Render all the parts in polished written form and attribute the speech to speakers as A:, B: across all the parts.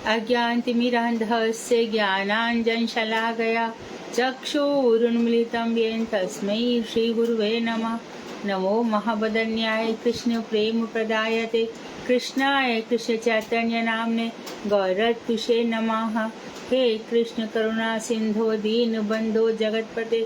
A: अज्ञानतिमिरान्धस्य ज्ञानाञ्जनशलाकया चक्षुरुन्मीलितं येन तस्मै श्रीगुरुवे नमः। नमो महावदन्याय कृष्ण प्रेम प्रदायते कृष्णाय कृष्ण चैतन्य नामने गौरत्कुशे नमः। हे कृष्ण करुणा सिंधो दीन बंधो जगतपते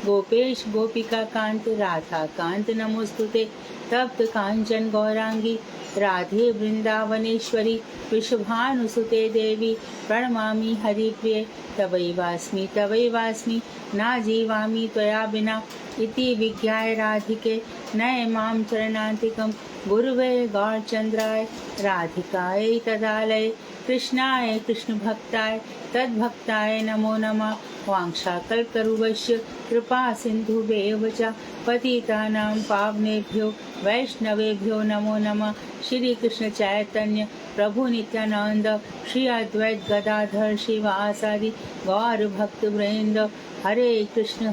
A: गोपेश गोपिका कांत राधा कांत नमोस्तुते। तप्त कांचन गौरांगी राधे वृंदावनेश्वरी विश्वभानुसुते देवी प्रणमामि हरिप्रिये। तवैवास्मि ना जीवामि त्वया बिना इति विज्ञाय राधिके नये मां चरणान्तिकं गुरुवे गौरचन्द्राय राधिकायै तदालये कृष्णाय कृष्णभक्ताय तद्भक्ताय नमो नमः। वाञ्छाकल्पतरुभ्यश्च कृपा सिन्धुभ्येव च पतितानां पावनेभ्यो वैष्णवेभ्यो नमो नमः। श्री कृष्ण चैतन्य प्रभु नित्यानंद श्री अद्वैत गदाधर शिवासादि गौर भक्त वृंद हरे कृष्ण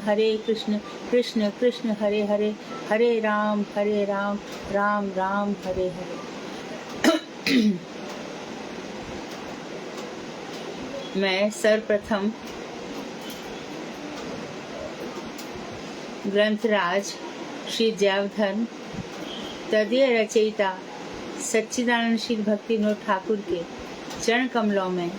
A: कृष्ण कृष्ण हरे हरे हरे राम राम राम हरे हरे। मैं सर्वप्रथम ग्रंथराज श्री जयवधन तदीय रचयिता सच्चिदानंद श्री भक्ति विनोद ठाकुर के चरण कमलों में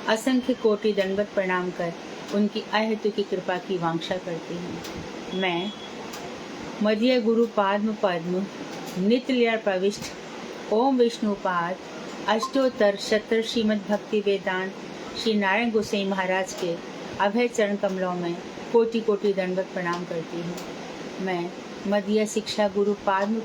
A: असंख्य कोटि दंडवत प्रणाम कर उनकी अहेतु की कृपा की वांछा करती हूँ। मैं मध्य गुरु पद्म नित्य लीला प्रविष्ट ओम विष्णुपाद अष्टोत्तर शतर श्रीमद् भक्ति वेदांत श्री नारायण गोसाई महाराज के अभय चरण कमलों में कोटि कोटि दंडवत प्रणाम करती हूँ। मैं मध्य शिक्षा गुरु पद्म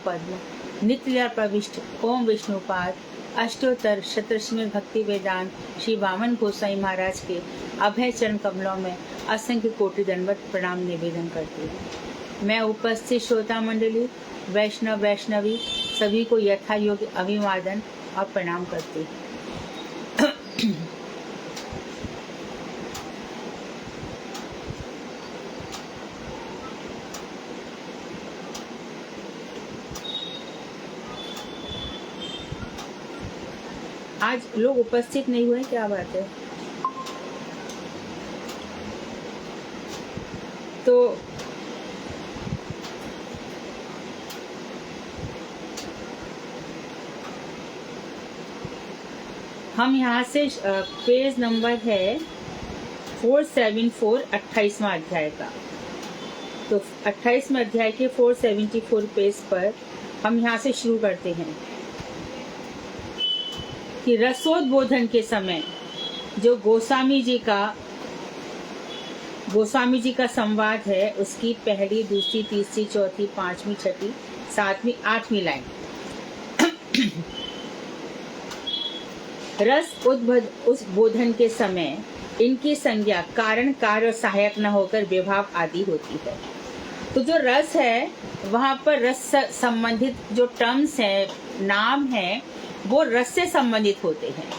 A: नित्य लीला प्रविष्ट ओम विष्णुपाद अष्टोत्तर शतर श्रीमद् भक्ति वेदांत श्री वामन गोसाई महाराज के अभय चरण कमलों में असंख्य कोटि दंडवत प्रणाम निवेदन करती हूँ। मैं उपस्थित श्रोता मंडली वैष्णव वैष्णवी सभी को यथा योग्य अभिवादन और प्रणाम करती हूँ। आज लोग उपस्थित नहीं हुए, क्या बात है? तो हम यहाँ से पेज नंबर है 474 28वां अध्याय का। तो 28वें अध्याय के 474 पेज पर हम यहाँ से शुरू करते हैं कि रसोद्बोधन के समय जो गोस्वामी जी का संवाद है उसकी पहली दूसरी तीसरी चौथी पांचवी छठी सातवीं आठवीं लाइन। रस उद्बोधन के समय इनकी संज्ञा कारण कार्य और सहायक न होकर विभाव आदि होती है। तो जो रस है वहां पर रस संबंधित जो टर्म्स है नाम है वो रस से संबंधित होते हैं।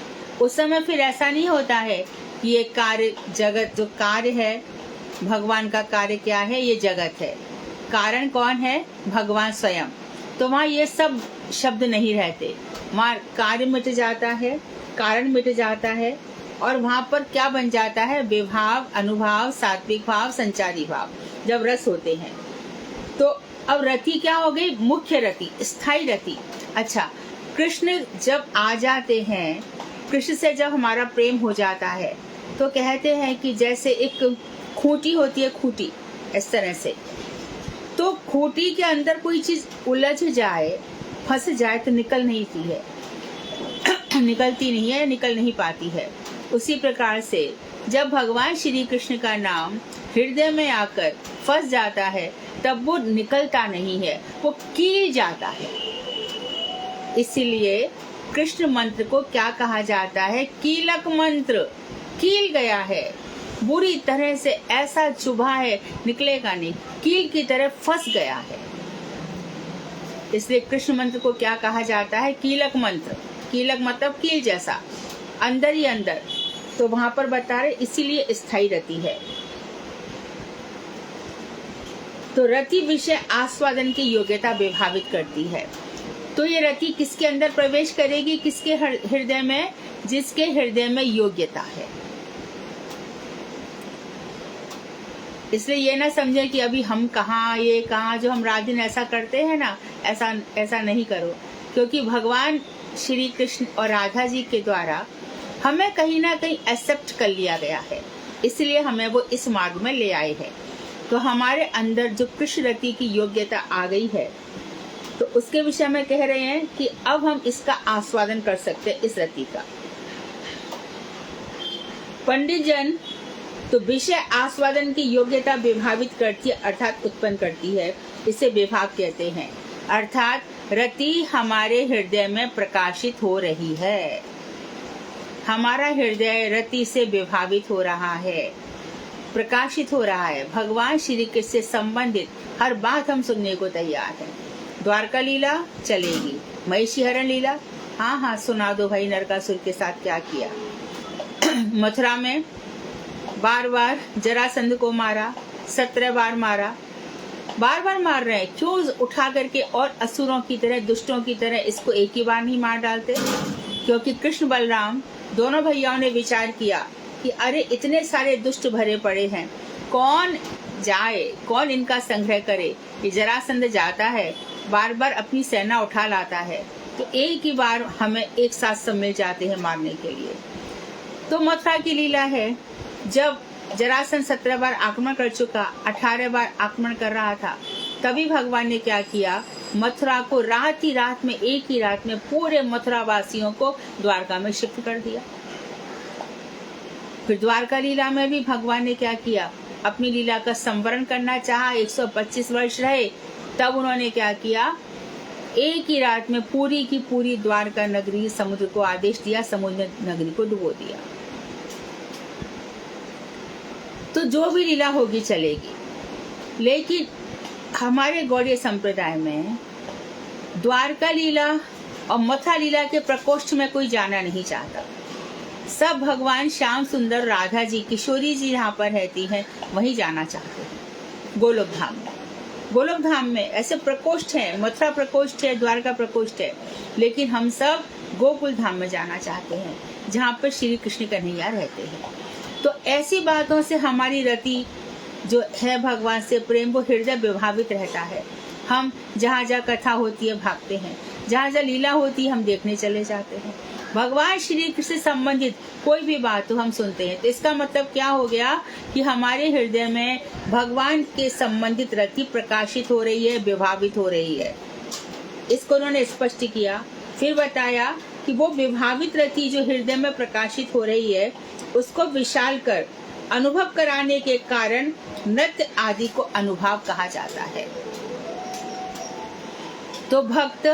A: उस समय फिर ऐसा नहीं होता है कि ये कार्य जगत जो कार्य है भगवान का कार्य क्या है, ये जगत है, कारण कौन है, भगवान स्वयं। तो वहाँ ये सब शब्द नहीं रहते, वहाँ कार्य मिट जाता है, कारण मिट जाता है और वहाँ पर क्या बन जाता है, विभाव, अनुभाव, सात्विक भाव, संचारी भाव जब रस होते हैं। तो अब रति क्या हो गई, मुख्य रति, स्थायी रति। अच्छा, कृष्ण जब आ जाते हैं, कृष्ण से जब हमारा प्रेम हो जाता है तो कहते हैं कि जैसे एक खूंटी होती है, खूंटी इस तरह से, तो खूंटी के अंदर कोई चीज उलझ जाए, फंस जाए तो निकल नहीं पाती है। उसी प्रकार से जब भगवान श्री कृष्ण का नाम हृदय में आकर फंस जाता है तब वो निकलता नहीं है, वो कील जाता है। इसीलिए कृष्ण मंत्र को क्या कहा जाता है, कीलक मंत्र। कील गया है, बुरी तरह से ऐसा चुभा है, निकलेगा नहीं, कील की तरह फंस गया है। इसलिए कृष्ण मंत्र को क्या कहा जाता है, कीलक मंत्र। कीलक मतलब कील जैसा, अंदर ही अंदर। तो वहां पर बता रहे इसीलिए स्थायी रति है। तो रति विषय आस्वादन की योग्यता विभावित करती है। तो ये रति किसके अंदर प्रवेश करेगी, किसके हृदय में, जिसके हृदय में योग्यता है। इसलिए ये ना समझे कि अभी हम कहाँ, ये कहाँ, जो हम रात दिन ऐसा करते हैं ना, ऐसा नहीं करो, क्योंकि भगवान श्री कृष्ण और राधा जी के द्वारा हमें कहीं ना कहीं एक्सेप्ट कर लिया गया है, इसलिए हमें वो इस मार्ग में ले आए हैं। तो हमारे अंदर जो कृष्ण रति की योग्यता आ गई है, तो उसके विषय में कह रहे हैं कि अब हम इसका आस्वादन कर सकते हैं, इस रति का। पंडित जन तो विषय आस्वादन की योग्यता विभावित करती है, अर्थात उत्पन्न करती है, इसे विभाव कहते हैं। अर्थात रति हमारे हृदय में प्रकाशित हो रही है, हमारा हृदय रति से विभावित हो रहा है, प्रकाशित हो रहा है। भगवान श्री कृष्ण से संबंधित हर बात हम सुनने को तैयार हैं। द्वारका लीला चलेगी, महिषी हरण लीला, हाँ सुना दो भाई, नरकासुर के साथ क्या किया। मथुरा में बार बार जरासंध को मारा, 17 बार मारा, बार बार मार रहे हैं, क्यों उठा करके और असुरों की तरह, दुष्टों की तरह इसको एक ही बार नहीं मार डालते? क्योंकि कृष्ण बलराम दोनों भैयाओं ने विचार किया कि अरे इतने सारे दुष्ट भरे पड़े हैं, कौन जाए, कौन इनका संग्रह करे। ये जरासंध जाता है, बार बार अपनी सेना उठा लाता है, तो एक ही बार हमें एक साथ सब मिल जाते हैं मारने के लिए। तो मथुरा की लीला है, जब जरासंध 17 बार आक्रमण कर चुका, 18 बार आक्रमण कर रहा था, तभी भगवान ने क्या किया, मथुरा को रात ही रात में, एक ही रात में पूरे मथुरा वासियों को द्वारका में शिफ्ट कर दिया। फिर द्वारका लीला में भी भगवान ने क्या किया, अपनी लीला का संवरण करना चाहा, 125 वर्ष रहे, तब उन्होंने क्या किया, एक ही रात में पूरी की पूरी द्वारका नगरी समुद्र को आदेश दिया, समुद्र नगरी को डुबो दिया। तो जो भी लीला होगी चलेगी, लेकिन हमारे गौड़ीय संप्रदाय में द्वारका लीला और मथुरा लीला के प्रकोष्ठ में कोई जाना नहीं चाहता। सब भगवान श्याम सुंदर, राधा जी, किशोरी जी यहाँ पर रहती हैं, वहीं जाना चाहते हैं, गोलोक धाम में। गोलोक धाम में ऐसे प्रकोष्ठ हैं, मथुरा प्रकोष्ठ है, द्वारका प्रकोष्ठ है, लेकिन हम सब गोकुल धाम में जाना चाहते हैं, जहाँ पर श्री कृष्ण कन्हैया रहते हैं। तो ऐसी बातों से हमारी रति जो है भगवान से प्रेम, वो हृदय विभावित रहता है। हम जहाँ जहाँ कथा होती है भागते हैं, जहाँ जहाँ लीला होती है हम देखने चले जाते हैं। भगवान श्री कृष्ण से संबंधित कोई भी बात तो हम सुनते हैं, तो इसका मतलब क्या हो गया कि हमारे हृदय में भगवान के संबंधित रति प्रकाशित हो रही है, विभावित हो रही है। इसको उन्होंने स्पष्ट किया। फिर बताया कि वो विभावित रति जो हृदय में प्रकाशित हो रही है, उसको विशाल कर अनुभव कराने के कारण नृत्य आदि को अनुभाव कहा जाता है। तो भक्त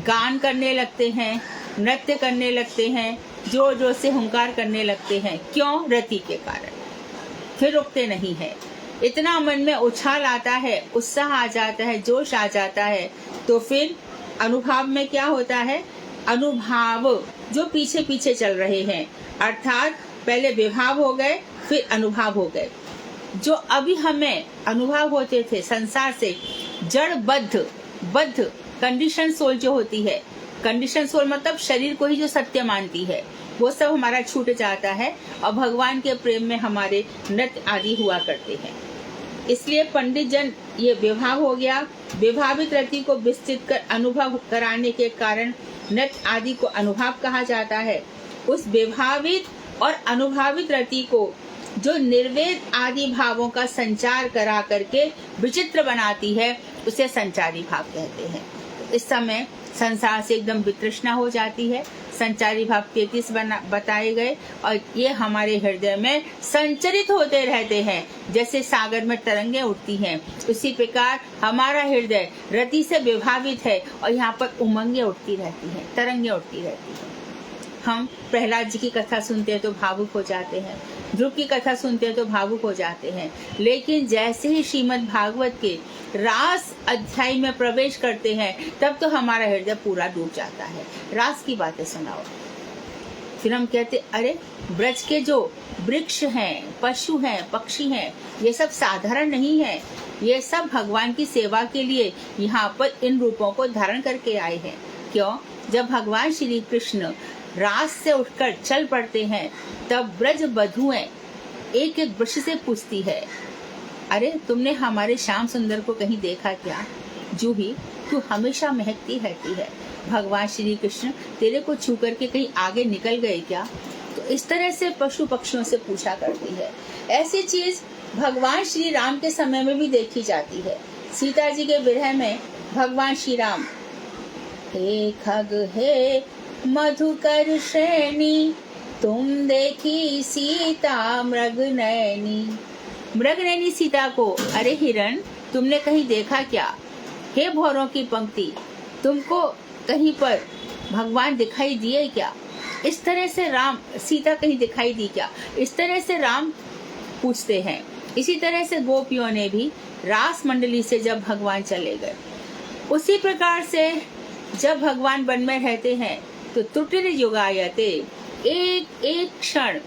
A: गान करने लगते हैं, नृत्य करने लगते हैं, जोर जोर से हुंकार करने लगते हैं। क्यों? रति के कारण। फिर रुकते नहीं है, इतना मन में उछाल आता है, उत्साह आ जाता है, जोश आ जाता है। तो फिर अनुभाव में क्या होता है, अनुभाव जो पीछे पीछे चल रहे हैं, अर्थात पहले विभाव हो गए, फिर अनुभाव हो गए। जो अभी हमें अनुभव होते थे संसार से, जड़ बद्ध कंडीशन सोल जो होती है, कंडीशन सोल मतलब शरीर को ही जो सत्य मानती है, वो सब हमारा छूट जाता है और भगवान के प्रेम में हमारे नृत्य आदि हुआ करते हैं। इसलिए पंडित जन, ये विभाव हो गया, विभावित रति को विस्तृत कर अनुभव कराने के कारण नृत्य आदि को अनुभाव कहा जाता है। उस विभावित और अनुभावित रति को जो निर्वेद आदि भावों का संचार करा करके विचित्र बनाती है, उसे संचारी भाव कहते हैं। इस समय संसार से एकदम वितृष्णा हो जाती है। संचारी भाव 33 बताए गए और ये हमारे हृदय में संचरित होते रहते हैं। जैसे सागर में तरंगे उठती हैं, उसी प्रकार हमारा हृदय रति से विभावित है और यहाँ पर उमंगे उठती रहती हैं, तरंगे उठती रहती हैं। हम प्रहलाद जी की कथा सुनते हैं तो भावुक हो जाते हैं, ध्रुव की कथा सुनते हैं तो भावुक हो जाते हैं, लेकिन जैसे ही श्रीमद् भागवत के रास अध्याय में प्रवेश करते हैं, तब तो हमारा हृदय पूरा डूब जाता है। रास की बातें सुनाओ, फिर हम कहते अरे ब्रज के जो वृक्ष हैं, पशु हैं, पक्षी हैं, ये सब साधारण नहीं है, ये सब भगवान की सेवा के लिए यहाँ पर इन रूपों को धारण करके आए हैं। क्यों? जब भगवान श्री कृष्ण रास से उठकर चल पड़ते हैं, तब ब्रज बधुएं एक एक वृक्ष से पूछती है, अरे तुमने हमारे श्याम सुंदर को कहीं देखा क्या? जूही, तू हमेशा महकती रहती है, भगवान श्री कृष्ण तेरे को छू करके कहीं आगे निकल गए क्या? तो इस तरह से पशु पक्षियों से पूछा करती है। ऐसी चीज भगवान श्री राम के समय में भी देखी जाती है। सीता जी के विरह में भगवान श्री राम, हे खग हे मधुकर श्रेणी, तुम देखी सीता मृगनयनी। मृगनयनी सीता को, अरे हिरण तुमने कहीं देखा क्या? हे भौरों की पंक्ति, तुमको कहीं पर भगवान दिखाई दिए क्या? इस तरह से राम, सीता कहीं दिखाई दी क्या? इस तरह से राम पूछते हैं। इसी तरह से गोपियों ने भी रास मंडली से जब भगवान चले गए, उसी प्रकार से जब भगवान वन में रहते हैं तो त्रुटि युगायते, एक एक क्षण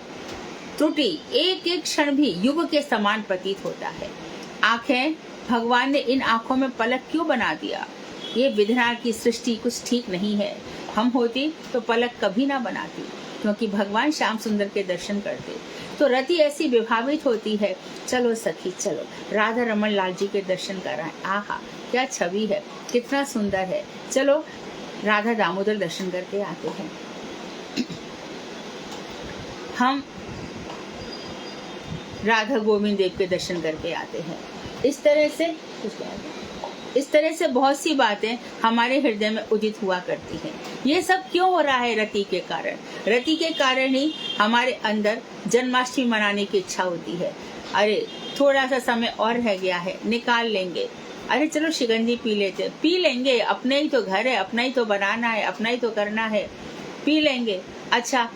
A: त्रुटि, एक एक क्षण भी युग के समान प्रतीत होता है। आंखें, भगवान ने इन आंखों में पलक क्यों बना दिया? ये विधान की सृष्टि कुछ ठीक नहीं है। हम होती तो पलक कभी ना बनाती, क्योंकि भगवान श्याम सुंदर के दर्शन करते। तो रति ऐसी विभावित होती है, चलो सखी चलो राधा रमन लाल जी के दर्शन कराएं। आहा क्या छवि है, कितना सुंदर है, चलो राधा दामोदर दर्शन करके आते हैं। हम राधा गोविंद देव के दर्शन करके आते हैं। इस तरह से बहुत सी बातें हमारे हृदय में उदित हुआ करती हैं। ये सब क्यों हो रहा है? रति के कारण। रति के कारण ही हमारे अंदर जन्माष्टमी मनाने की इच्छा होती है। अरे थोड़ा सा समय और रह गया है, निकाल लेंगे, अरे चलो शिकंजी पी लेते, पी लेंगे, अपने ही तो घर है, अपना ही तो बनाना है, अपना ही तो करना है, पी लेंगे। अच्छा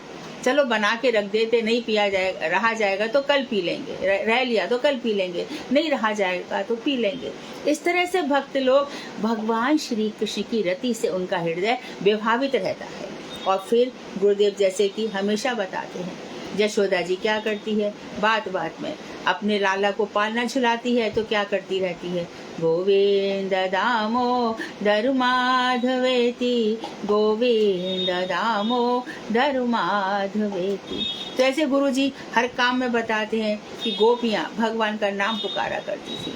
A: चलो बना के रख देते, नहीं पिया जाएगा, रहा जाएगा तो कल पी लेंगे, रह लिया तो कल पी लेंगे, नहीं रहा जाएगा तो पी लेंगे। इस तरह से भक्त लोग भगवान श्री कृष्ण की रति से उनका हृदय विभावित रहता है। और फिर गुरुदेव जैसे कि हमेशा बताते हैं, यशोदा जी क्या करती है, बात बात में अपने लाला को पालना झुलाती है तो क्या करती रहती है, गोविंद दामोदर माधवेति, गोविंद दामोदर माधवेति। तो ऐसे गुरु जी हर काम में बताते हैं कि गोपियां भगवान का नाम पुकारा करती थी।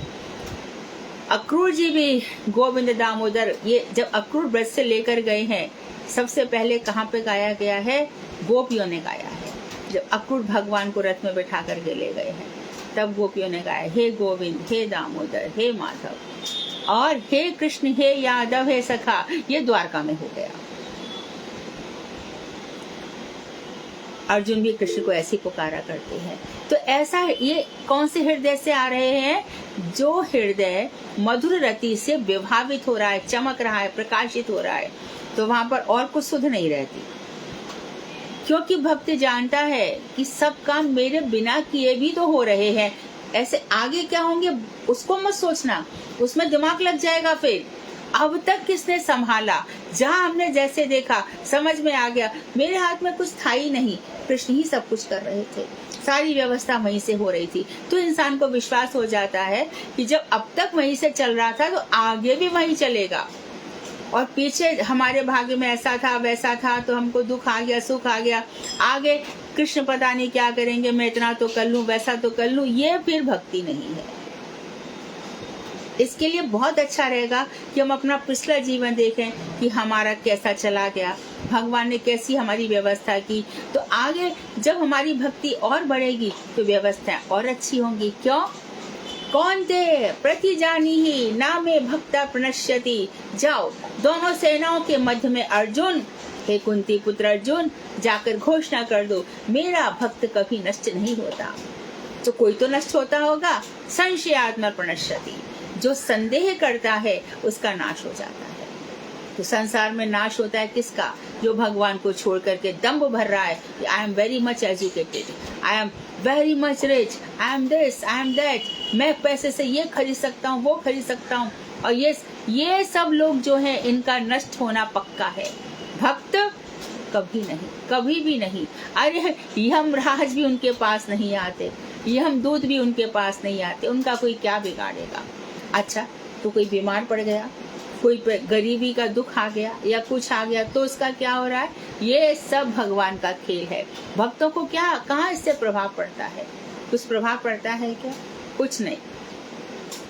A: अक्रूर जी भी गोविंद दामोदर, ये जब अक्रूर ब्रज से लेकर गए हैं, सबसे पहले कहाँ पे गाया गया है? गोपियों ने गाया है। जब अक्रूर भगवान को रथ में बैठा करके ले गए हैं, तब गोपियों ने गाया, हे गोविंद, हे दामोदर, हे माधव, और हे कृष्ण, हे यादव, हे सखा। ये द्वारका में हो गया। अर्जुन भी कृष्ण को ऐसी पुकारा करते हैं। तो ऐसा ये कौन से हृदय से आ रहे हैं? जो हृदय मधुर रति से विभावित हो रहा है, चमक रहा है, प्रकाशित हो रहा है, तो वहां पर और कुछ सुध नहीं रहती। क्योंकि भक्त जानता है कि सब काम मेरे बिना किए भी तो हो रहे हैं, ऐसे आगे क्या होंगे उसको मत सोचना, उसमें दिमाग लग जाएगा। फिर अब तक किसने संभाला? जहाँ हमने जैसे देखा समझ में आ गया, मेरे हाथ में कुछ था ही नहीं, कृष्ण ही सब कुछ कर रहे थे, सारी व्यवस्था वहीं से हो रही थी। तो इंसान को विश्वास हो जाता है कि जब अब तक वहीं से चल रहा था तो आगे भी वहीं चलेगा। और पीछे हमारे भाग्य में ऐसा था वैसा था, तो हमको दुख आ गया, सुख आ गया, आगे कृष्ण पता नहीं क्या करेंगे, मैं इतना तो कर लूं, वैसा तो कर लूं, ये फिर भक्ति नहीं है। इसके लिए बहुत अच्छा रहेगा कि हम अपना पिछला जीवन देखें कि हमारा कैसा चला गया, भगवान ने कैसी हमारी व्यवस्था की। तो आगे जब हमारी भक्ति और बढ़ेगी तो व्यवस्थाएं और अच्छी होंगी। क्यों? कौन्ते प्रति जानी ही नामे भक्ता प्रणश्यति। जाओ दोनों सेनाओं के मध्य में अर्जुन, हे कुंती पुत्र अर्जुन, जाकर घोषणा कर दो, मेरा भक्त कभी नष्ट नहीं होता। तो कोई तो नष्ट होता होगा। संशयात्मा प्रणश्यति, जो संदेह करता है उसका नाश हो जाता है। तो संसार में नाश होता है किसका? जो भगवान को छोड़ करके दंभ भर रहा है, I am very much educated, I am very much rich, I am this, I am that, मैं पैसे से ये खरीद सकता हूँ, वो खरीद सकता हूँ। और ये सब लोग जो है इनका नष्ट होना पक्का है। भक्त कभी नहीं, कभी भी नहीं। अरे यमराज भी उनके पास नहीं आते, यमदूत भी उनके पास नहीं आते, उनका कोई क्या बिगाड़ेगा। अच्छा तो कोई बीमार पड़ गया, कोई पे गरीबी का दुख आ गया या कुछ आ गया तो उसका क्या हो रहा है, ये सब भगवान का खेल है। भक्तों को क्या कहाँ इससे प्रभाव पड़ता है, कुछ प्रभाव पड़ता है क्या? कुछ नहीं,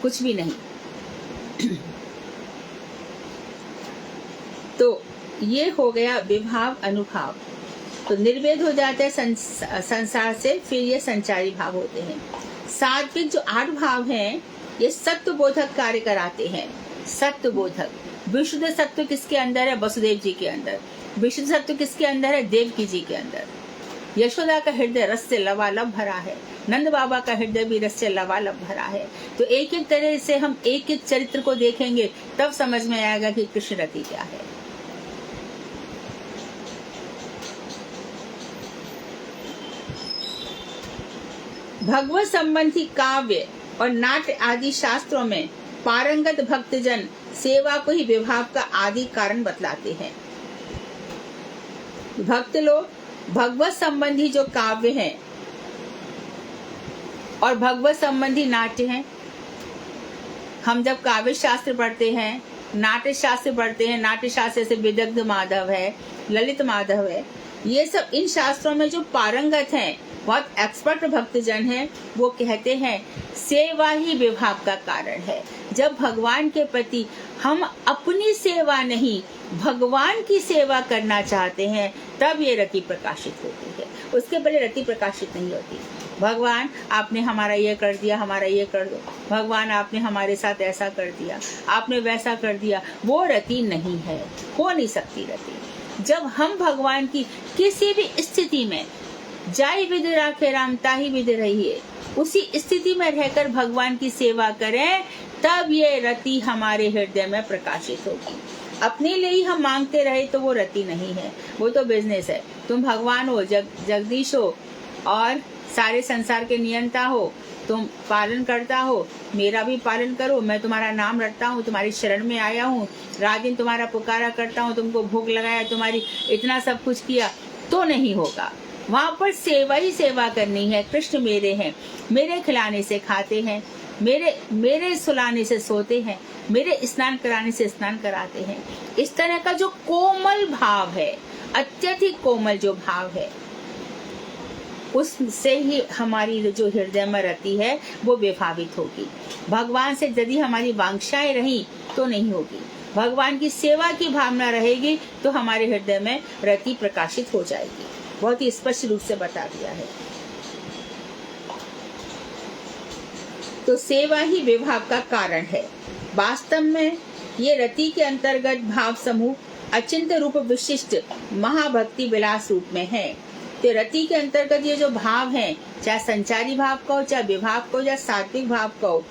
A: कुछ भी नहीं। तो ये हो गया विभाव अनुभाव। तो निर्वेद हो जाते हैं संसार से, फिर ये संचारी भाव होते हैं। सात्विक जो 8 भाव हैं ये सत्व बोधक कार्य कराते हैं। सत्व बोधक, विशुद्ध सत्व किसके अंदर है? वसुदेव जी के अंदर। विशुद्ध सत्व किसके अंदर है? देवकी जी के अंदर। यशोदा का हृदय रस से लबालब भरा है, नंद बाबा का हृदय भी रस से लबालब भरा है। तो एक एक तरह से हम एक एक चरित्र को देखेंगे तब समझ में आएगा कि कृष्ण रति क्या है। भगवत संबंधी काव्य और नाट्य आदि शास्त्रों में पारंगत भक्तजन सेवा को ही विभाव का आदि कारण बतलाते हैं। भक्त लोग भगवत संबंधी जो काव्य हैं और भगवत संबंधी नाट्य हैं, हम जब काव्य शास्त्र पढ़ते हैं, नाट्य शास्त्र पढ़ते हैं, नाट्य शास्त्र से विदग्ध माधव है, ललित माधव है, ये सब इन शास्त्रों में जो पारंगत हैं, बहुत एक्सपर्ट भक्तजन हैं, वो कहते हैं सेवा ही विभाव का कारण है। जब भगवान के प्रति हम अपनी सेवा नहीं भगवान की सेवा करना चाहते हैं तब ये रति प्रकाशित होती है, उसके पहले रति प्रकाशित नहीं होती। भगवान आपने हमारा ये कर दिया, हमारा ये कर दो, भगवान आपने हमारे साथ ऐसा कर दिया, आपने वैसा कर दिया, वो रति नहीं है, हो नहीं सकती रति। जब हम भगवान की किसी भी स्थिति में जाई विध राखे राम ताही विध रहिए, उसी स्थिति में रहकर भगवान की सेवा करें तब ये रति हमारे हृदय में प्रकाशित होगी। अपने लिए ही हम मांगते रहे तो वो रति नहीं है, वो तो बिजनेस है। तुम भगवान हो, जगदीश हो और सारे संसार के नियंता हो, तुम पालन करता हो, मेरा भी पालन करो, मैं तुम्हारा नाम रटता हूँ, तुम्हारी शरण में आया हूँ, रात दिन तुम्हारा पुकारा करता हूँ, तुमको भोग लगाया, तुम्हारी इतना सब कुछ किया, तो नहीं होगा। वहाँ पर सेवा ही सेवा करनी है। कृष्ण मेरे हैं, मेरे खिलाने से खाते हैं, मेरे सुलाने से सोते हैं, मेरे स्नान कराने से स्नान कराते हैं। इस तरह का जो कोमल भाव है, अत्यधिक कोमल जो भाव है, उससे ही हमारी जो हृदय में रति है वो विभावित होगी। भगवान से यदि हमारी वांछाएं रही तो नहीं होगी, भगवान की सेवा की भावना रहेगी तो हमारे हृदय में रति प्रकाशित हो जाएगी। बहुत ही स्पष्ट रूप से बता दिया है। तो सेवा ही विभाव का कारण है। वास्तव में ये रति के अंतर्गत भाव समूह अचिंत्य रूप विशिष्ट महाभक्ति विलास रूप में है। तो रति के अंतर्गत ये जो भाव हैं, चाहे संचारी भाव का हो, चाहे विभाव का हो, चाहे सात्विक भाव का हो,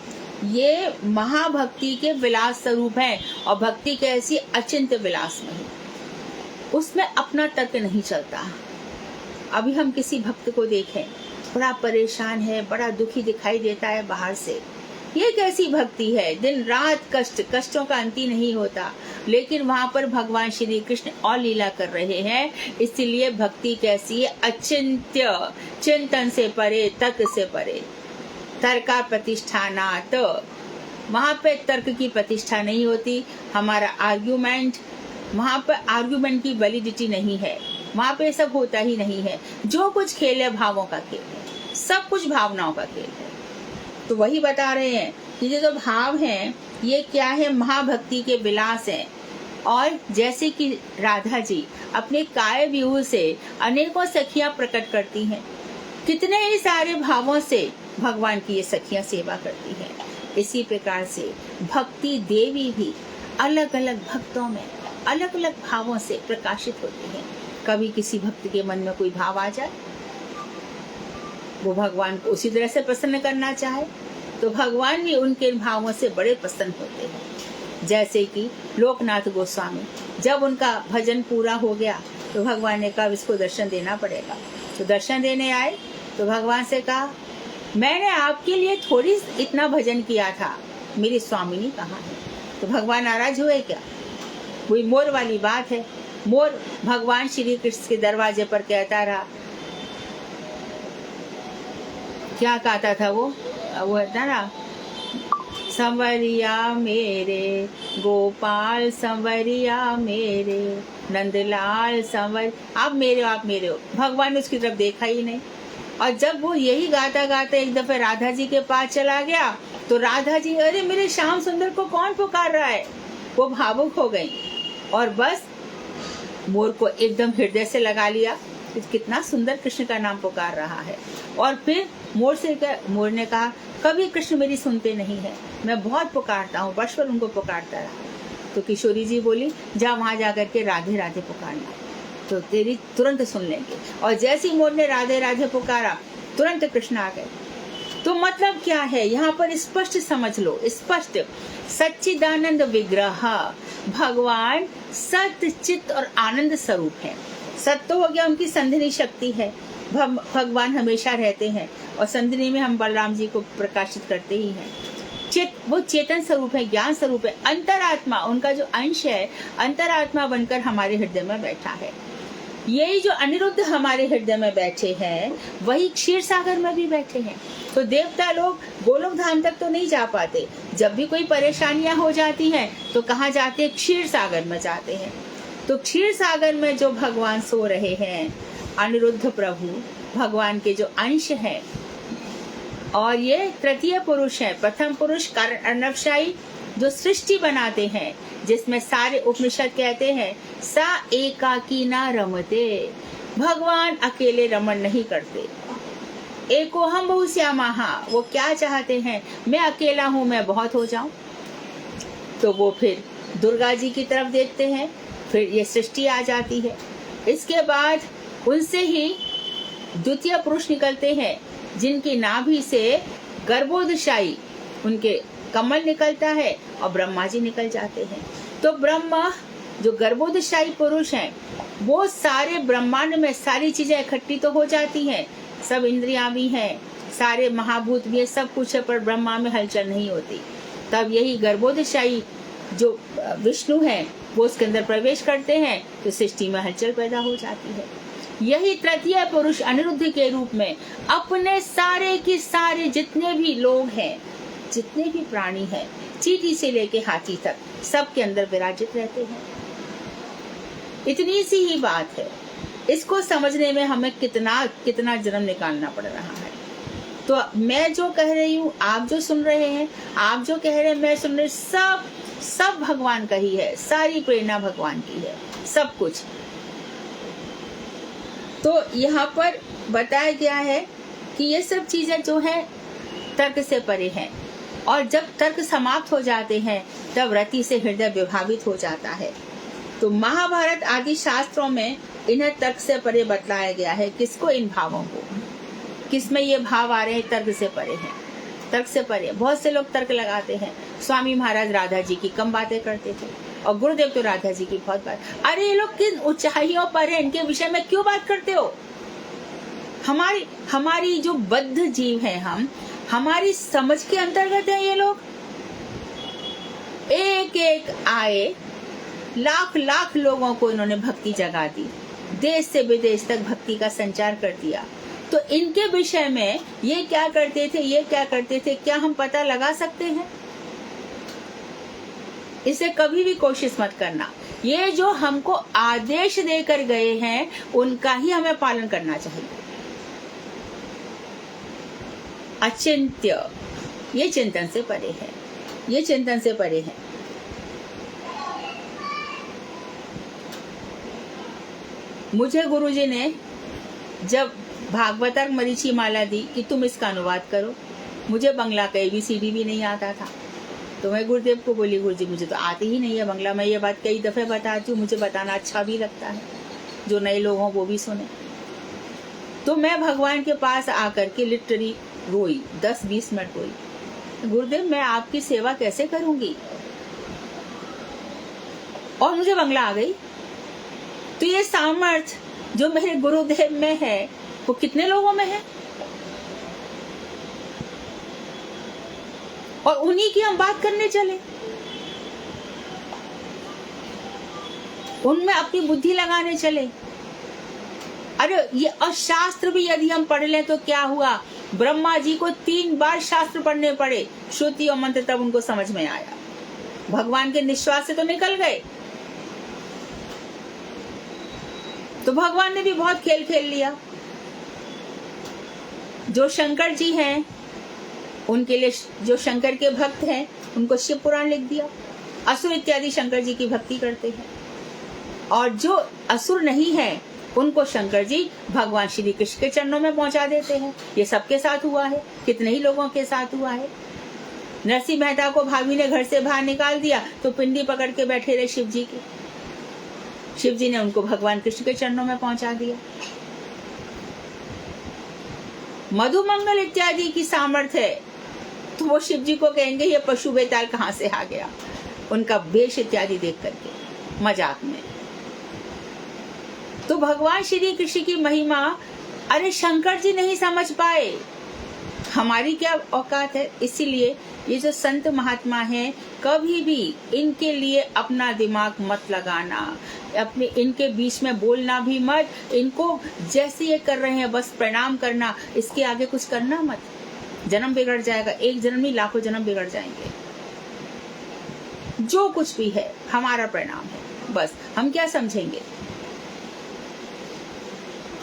A: ये महाभक्ति के विलास स्वरूप है। और भक्ति कैसी? अचिंत्य विलास में, उसमें अपना तर्क नहीं चलता। अभी हम किसी भक्त को देखें, बड़ा परेशान है, बड़ा दुखी दिखाई देता है बाहर से, ये कैसी भक्ति है? दिन रात कष्टों का अंत ही नहीं होता, लेकिन वहाँ पर भगवान श्री कृष्ण और लीला कर रहे हैं। इसलिए भक्ति कैसी है? अचिंत्य, चिंतन से परे, तर्क से परे। तर्का प्रतिष्ठानात, वहाँ पे तर्क की प्रतिष्ठा नहीं होती। हमारा आर्ग्यूमेंट, वहाँ पर आर्ग्यूमेंट की वैलिडिटी नहीं है, वहाँ पे सब होता ही नहीं है। जो कुछ खेल है भावों का खेल है, सब कुछ भावनाओं का खेल है। तो वही बता रहे हैं कि ये जो भाव हैं ये क्या है? महाभक्ति के विलास हैं। और जैसे कि राधा जी अपने काय व्यूह से अनेकों सखियां प्रकट करती हैं, कितने ही सारे भावों से भगवान की ये सखियां सेवा करती हैं। इसी प्रकार से भक्ति देवी भी अलग अलग भक्तों में अलग अलग भावों से प्रकाशित होती हैं। कभी किसी भक्त के मन में कोई भाव आ जाए, वो भगवान को उसी तरह से प्रसन्न करना चाहे, तो भगवान भी उनके भावों से बड़े प्रसन्न होते हैं। जैसे कि लोकनाथ गोस्वामी, जब उनका भजन पूरा हो गया तो भगवान ने कहा इसको दर्शन देना पड़ेगा। तो दर्शन देने आए तो भगवान से कहा, मैंने आपके लिए थोड़ी इतना भजन किया था, मेरी स्वामिनी कहाँ है? तो भगवान नाराज हुए क्या? वही मोर वाली बात है। मोर भगवान श्री कृष्ण के दरवाजे पर कहता रहा, क्या कहता था वो है ना, संवरिया मेरे, गोपाल संवरिया मेरे, नंदलाल संवर। आप मेरे हो, आप मेरे हो। भगवान ने उसकी तरफ देखा ही नहीं। और जब वो यही गाता गाता एक दफे राधा जी के पास चला गया तो राधा जी, अरे मेरे श्याम सुंदर को कौन पुकार रहा है, वो भावुक हो गई और बस मोर को एकदम हृदय से लगा लिया। कितना सुंदर कृष्ण का नाम पुकार रहा है। और फिर मोर ने कहा, कभी कृष्ण मेरी सुनते नहीं है, मैं बहुत पुकारता हूँ, वर्ष भर उनको पुकारता रहा। तो किशोरी जी बोली, जा वहां जाकर के राधे राधे पुकारना, तो तेरी तुरंत सुन लेंगे। और जैसे ही मोर ने राधे राधे पुकारा, तुरंत कृष्ण आ गए। तो मतलब क्या है, यहाँ पर स्पष्ट समझ लो, स्पष्ट। सच्चिदानंद विग्रह, भगवान सत्य चित्त और आनंद स्वरूप है। सत्य तो हो गया, उनकी संधिनी शक्ति है, भगवान हमेशा रहते हैं और संधिनी में हम बलराम जी को प्रकाशित करते ही हैं। वो चेतन स्वरूप है, ज्ञान स्वरूप है। अंतरात्मा, उनका जो अंश है, अंतरात्मा बनकर हमारे हृदय में बैठा है। यही जो अनिरुद्ध हमारे हृदय में बैठे हैं, वही क्षीर सागर में भी बैठे हैं। तो देवता लोग गोलोक धाम तक तो नहीं जा पाते, जब भी कोई परेशानियां हो जाती हैं तो कहाँ जाते हैं, क्षीर सागर में जाते हैं। तो क्षीर सागर में जो भगवान सो रहे हैं, अनिरुद्ध प्रभु भगवान के जो अंश हैं, और ये तृतीय पुरुष है। प्रथम पुरुष कारण अर्णवशाही जो सृष्टि बनाते हैं, जिसमें सारे उपनिषद कहते हैं सा एकाकी ना रमते, भगवान अकेले रमण नहीं करते। एको हम बहुश्यामः, वो क्या चाहते हैं, मैं अकेला हूँ, मैं बहुत हो जाऊं। तो वो फिर दुर्गा जी की तरफ देखते हैं, फिर ये सृष्टि आ जाती है। इसके बाद उनसे ही द्वितीय पुरुष निकलते हैं, जिनकी नाभि से गर्भोदशाई उनके कमल निकलता है और ब्रह्मा जी निकल जाते हैं। तो ब्रह्मा जो गर्भोदशाई पुरुष हैं, वो सारे ब्रह्मांड में सारी चीजें इकट्ठी तो हो जाती हैं, सब इंद्रियां भी हैं, सारे महाभूत भी है, सब कुछ है, पर ब्रह्मा में हलचल नहीं होती। तब यही गर्भोदशाई जो विष्णु है, वो उसके अंदर प्रवेश करते हैं, तो सृष्टि में हलचल पैदा हो जाती है। यही तृतीय पुरुष अनिरुद्ध के रूप में अपने सारे के सारे जितने भी लोग हैं, जितने भी प्राणी हैं, चींटी से लेके हाथी तक, सबके अंदर विराजित रहते हैं। इतनी सी ही बात है, इसको समझने में हमें कितना कितना जन्म निकालना पड़ रहा है। तो मैं जो कह रही हूँ, आप जो सुन रहे हैं, आप जो कह रहे हैं, मैं सुन रही, सब भगवान का ही है, सारी प्रेरणा भगवान की है, सब कुछ। तो यहाँ पर बताया गया है कि ये सब चीजें जो है तर्क से परे हैं, और जब तर्क समाप्त हो जाते हैं तब रति से हृदय विभावित हो जाता है। तो महाभारत आदि शास्त्रों में इन्हें तर्क से परे बतलाया गया है। किसको? इन भावों को। किसमें ये भाव आ रहे हैं? तर्क से परे हैं, तर्क से परे। बहुत से लोग तर्क लगाते हैं। स्वामी महाराज राधा जी की कम बातें करते थे और गुरुदेव तो राधा जी की बहुत बात। अरे ये लोग किन ऊंचाइयों पर है, इनके विषय में क्यों बात करते हो? हमारी जो बद्ध जीव है, हम हमारी समझ के अंतर्गत है ये लोग। एक एक आए, लाख लाख लोगों को इन्होंने भक्ति जगा दी, देश से विदेश तक भक्ति का संचार कर दिया। तो इनके विषय में ये क्या करते थे, ये क्या करते थे, क्या हम पता लगा सकते हैं? इसे कभी भी कोशिश मत करना। ये जो हमको आदेश देकर गए हैं, उनका ही हमें पालन करना चाहिए। अचिंत्य, ये चिंतन से परे है, ये चिंतन से परे है। मुझे गुरुजी ने जब भागवतर मरीची माला दी कि तुम इसका अनुवाद करो, मुझे बंगला का ABCD भी नहीं आता था। तो मैं गुरुदेव को बोली, गुरुजी मुझे तो आती ही नहीं है बंगला। मैं ये बात कई दफे बताती हूँ, मुझे बताना अच्छा भी लगता है, जो नए लोग हों वो भी सुने। तो मैं भगवान के पास आकर के लिटरली रोई, 10-20 मिनट रोई। गुरुदेव मैं आपकी सेवा कैसे करूंगी? और मुझे बंगला आ गई। तो ये सामर्थ्य जो मेरे गुरुदेव में है, वो कितने लोगों में है? और उन्हीं की हम बात करने चले, उनमें अपनी बुद्धि लगाने चले। अरे ये अशास्त्र भी यदि हम पढ़ लें तो क्या हुआ? ब्रह्मा जी को 3 बार शास्त्र पढ़ने पड़े, श्रुति और मंत्र तब उनको समझ में आया। भगवान के निश्वास से तो निकल गए, तो भगवान ने भी बहुत खेल खेल लिया। जो शंकर जी हैं उनके लिए, जो शंकर के भक्त हैं उनको शिव पुराण लिख दिया। असुर इत्यादि शंकर जी की भक्ति करते हैं, और जो असुर नहीं है उनको शंकर जी भगवान श्री कृष्ण के चरणों में पहुंचा देते हैं। ये सबके साथ हुआ है, कितने ही लोगों के साथ हुआ है। नरसिंह मेहता को भाभी ने घर से बाहर निकाल दिया तो पिंडी पकड़ के बैठे रहे शिव जी की। शिव जी ने उनको भगवान कृष्ण के चरणों में पहुंचा दिया। मधुमंगल इत्यादि की सामर्थ्य है तो वो शिव जी को कहेंगे ये पशु बेताल कहाँ से आ गया, उनका वेश इत्यादि देख करके मजाक में। तो भगवान श्री कृष्ण की महिमा अरे शंकर जी नहीं समझ पाए, हमारी क्या औकात है। इसीलिए ये जो संत महात्मा हैं कभी भी इनके लिए अपना दिमाग मत लगाना, अपने इनके बीच में बोलना भी मत। इनको जैसे ये कर रहे हैं बस प्रणाम करना, इसके आगे कुछ करना मत। जन्म बिगड़ जाएगा, एक जन्म नहीं लाखों जन्म बिगड़ जाएंगे। जो कुछ भी है हमारा प्रणाम है, बस हम क्या समझेंगे।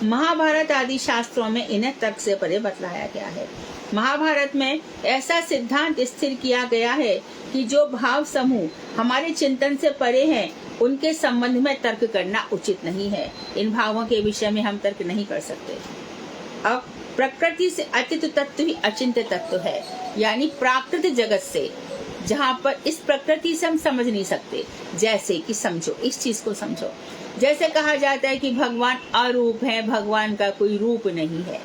A: महाभारत आदि शास्त्रों में इन्हें तर्क से परे बतलाया गया है। महाभारत में ऐसा सिद्धांत स्थिर किया गया है कि जो भाव समूह हमारे चिंतन से परे हैं उनके संबंध में तर्क करना उचित नहीं है। इन भावों के विषय में हम तर्क नहीं कर सकते। अब प्रकृति से अतीत तत्व ही अचिंत्य तत्व है, यानी प्राकृत जगत से, जहाँ पर इस प्रकृति से हम समझ नहीं सकते। जैसे कि समझो, इस चीज को समझो, जैसे कहा जाता है कि भगवान अरूप है, भगवान का कोई रूप नहीं है।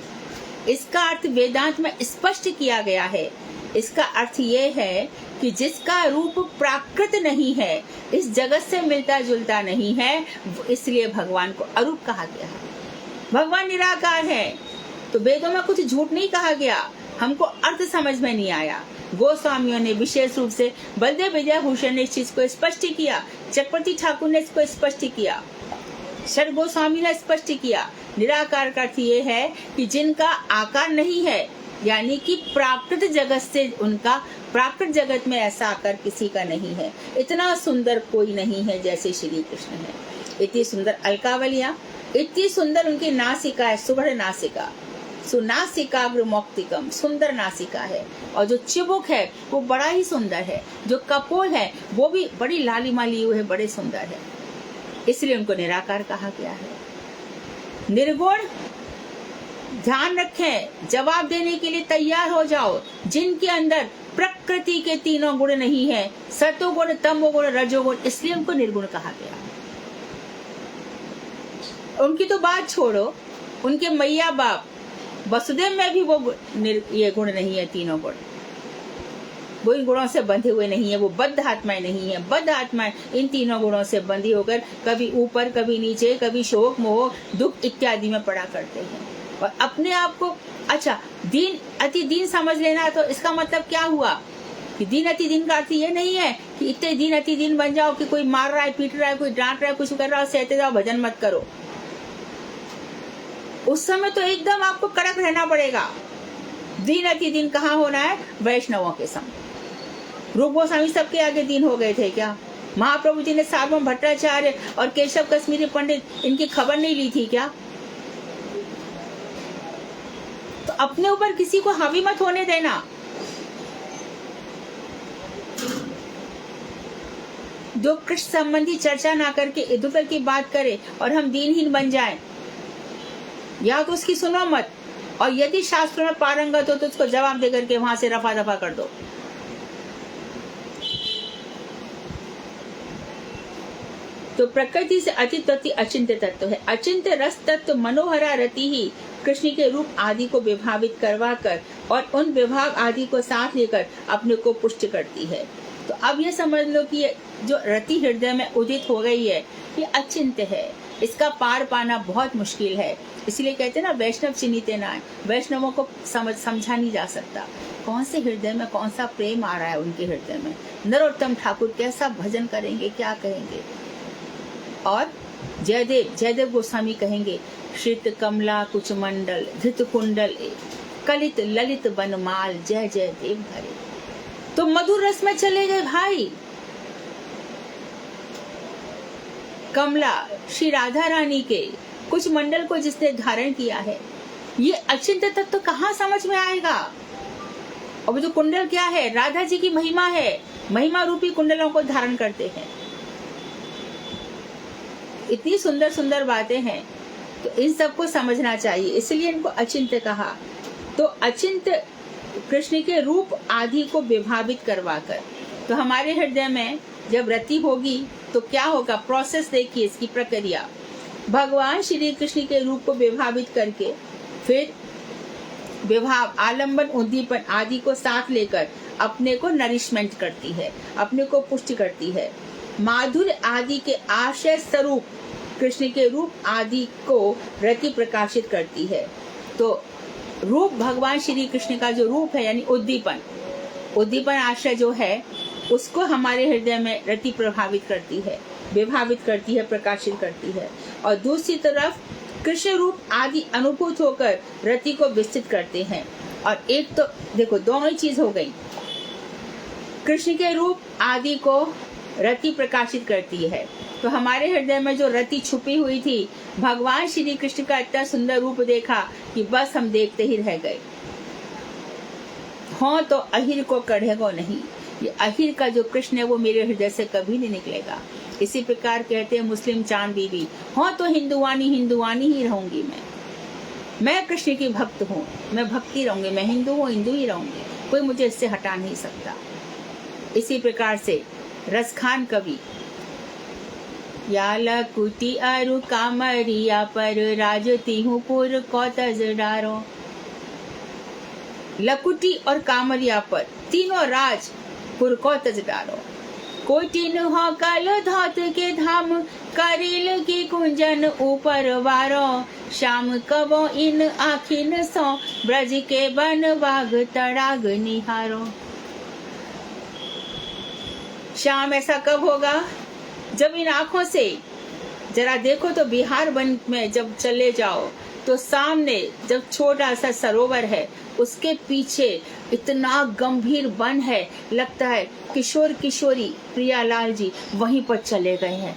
A: इसका अर्थ वेदांत में स्पष्ट किया गया है। इसका अर्थ ये है कि जिसका रूप प्राकृत नहीं है, इस जगत से मिलता जुलता नहीं है, इसलिए भगवान को अरूप कहा गया है। भगवान निराकार है तो वेदों में कुछ झूठ नहीं कहा गया, हमको अर्थ समझ में नहीं आया। गोस्वामियों ने विशेष रूप से, बलदेव विजयभूषण ने इस चीज को स्पष्ट किया, चक्रवर्ती ठाकुर ने इसको स्पष्ट किया, शर गोस्वामी ने स्पष्ट किया। निराकार का अर्थ ये है कि जिनका आकार नहीं है, यानी कि प्राकृत जगत से, उनका प्राकृत जगत में ऐसा आकार किसी का नहीं है। इतना सुंदर कोई नहीं है जैसे श्री कृष्ण है। इतनी सुंदर अलकावलियां, इतनी सुंदर उनकी नासिका है, सुगढ़ नासिका, सुनासिकाग्र मौक्तिकम, सुंदर नासिका है। और जो चिबुक है वो बड़ा ही सुंदर है, जो कपोल है वो भी बड़ी लालिमा लिए हुए है, बड़े सुंदर है। इसलिए उनको निराकार कहा गया है। निर्गुण, ध्यान रखें, जवाब देने के लिए तैयार हो जाओ। जिनके अंदर प्रकृति के तीनों गुण नहीं है, सतोगुण, तमोगुण, रजोगुण, इसलिए उनको निर्गुण कहा गया। उनकी तो बात छोड़ो, उनके मैया बाप वसुदेव में भी वो ये गुण नहीं है, तीनों गुण। वो इन गुणों से बंधे हुए नहीं है, वो बद्ध आत्माएं नहीं है। बद्ध आत्माएं इन तीनों गुणों से बंधी होकर कभी ऊपर, कभी नीचे, कभी शोक, मोह, दुख इत्यादि में पड़ा करते हैं। और अपने आप को, अच्छा, दीन अति दीन समझ लेना, तो इसका मतलब क्या हुआ कि दीन अति दीन का अर्थ ये नहीं है कि इतने दीन अति दीन बन जाओ कि कोई मार रहा है, पीट रहा है, कोई डांट रहा है, कुछ कर रहा है, सहते जाओ, भजन मत करो। उस समय तो एकदम आपको कड़क रहना पड़ेगा। दीन अति दीन कहाँ होना है? वैष्णवों के संग। रूप गोस्वामी सबके आगे दीन हो गए थे क्या? महाप्रभु जी ने सार्वभौम भट्टाचार्य और केशव कश्मीरी पंडित, इनकी खबर नहीं ली थी क्या? तो अपने ऊपर किसी को हावी मत होने देना। जो कृष्ण संबंधी चर्चा ना करके इधर उधर की बात करे और हम दीनहीन बन जाएं, या तो उसकी सुनो मत, और यदि शास्त्रों में पारंगत हो तो उसको जवाब देकर के वहां से रफा दफा कर दो। तो प्रकृति से अतीत तत्व अचिंत्य तत्व है। अचिंत्य रस तत्व मनोहरा रति ही कृष्ण के रूप आदि को विभावित करवा कर और उन विभाग आदि को साथ लेकर अपने को पुष्ट करती है। तो अब ये समझ लो कि जो रति हृदय में उदित हो गई है, ये अचिंत्य है, इसका पार पाना बहुत मुश्किल है। इसलिए कहते हैं ना, वैष्णव चिन्हित ना है। वैष्णवों को समझा नहीं जा सकता कौन से हृदय में कौन सा प्रेम आ रहा है उनके हृदय में। नरोत्तम ठाकुर कैसा भजन करेंगे, क्या कहेंगे। और जयदेव गोस्वामी कहेंगे, श्रित कमला कुच मंडल धृत कुंडल कलित ललित बनमाल जय जय देव धरे। तो मधुर रस में चले गए भाई। कमला श्री राधा रानी के कुछ मंडल को जिसने धारण किया है, ये अचिंत्य तत्व तो कहाँ समझ में आएगा। और जो कुंडल क्या है, राधा जी की महिमा है, महिमा रूपी कुंडलों को धारण करते हैं। इतनी सुंदर सुंदर बातें हैं, तो इन सबको समझना चाहिए, इसलिए इनको अचिंत्य कहा। तो अचिंत्य कृष्ण के रूप आदि को विभावित करवाकर, तो हमारे हृदय में जब रति होगी तो क्या होगा, प्रोसेस देखिए इसकी प्रक्रिया। भगवान श्री कृष्ण के रूप को विभावित करके फिर विभाव, आलंबन, उद्दीपन आदि को साथ लेकर अपने को नरिशमेंट करती है, अपने को पुष्टि करती है। माधुर्य आदि के आशय स्वरूप कृष्ण के रूप आदि को रति प्रकाशित करती है। तो रूप, भगवान श्री कृष्ण का जो रूप है यानी उद्दीपन, उद्दीपन आशय जो है उसको हमारे हृदय में रति प्रभावित करती है, विभावित करती है, प्रकाशित करती है। और दूसरी तरफ कृष्ण रूप आदि अनुभूत होकर रति को विस्तृत करते हैं। और एक तो देखो दोनों ही चीज हो गई, कृष्ण के रूप आदि को रति प्रकाशित करती है, तो हमारे हृदय में जो रति छुपी हुई थी, भगवान श्री कृष्ण का इतना सुंदर रूप देखा कि बस हम देखते ही रह गए। हाँ तो अहिर को कढ़ेगो नहीं, ये अहिर का जो कृष्ण है वो मेरे हृदय से कभी नहीं निकलेगा। इसी प्रकार कहते हैं मुस्लिम चांद बीबी, हाँ तो हिंदुवानी ही रहूंगी मैं कृष्ण की भक्त हूँ, मैं भक्ति रहूंगी, मैं हिंदू हूँ, हिंदू ही रहूंगी, कोई मुझे इससे हटा नहीं सकता। इसी प्रकार से रसखान कवि, या लकुटी अरु कामरिया पर राजती हूँ पुर कौतज डारो। लकुटी और कामरिया पर तीनों राज पुर कौतज डारो। कोई तीनों काल धात के धाम, करेल की कुंजन ऊपर वारो। श्याम कबो इन आखिन सो, ब्रज के बन बाग तड़ाग निहारो। श्याम ऐसा कब होगा, जब इन आंखों से जरा देखो तो बिहार वन में जब चले जाओ तो सामने जब छोटा सा सरोवर है, उसके पीछे इतना गंभीर वन है, लगता है किशोर किशोरी प्रियालाल जी वहीं पर चले गए हैं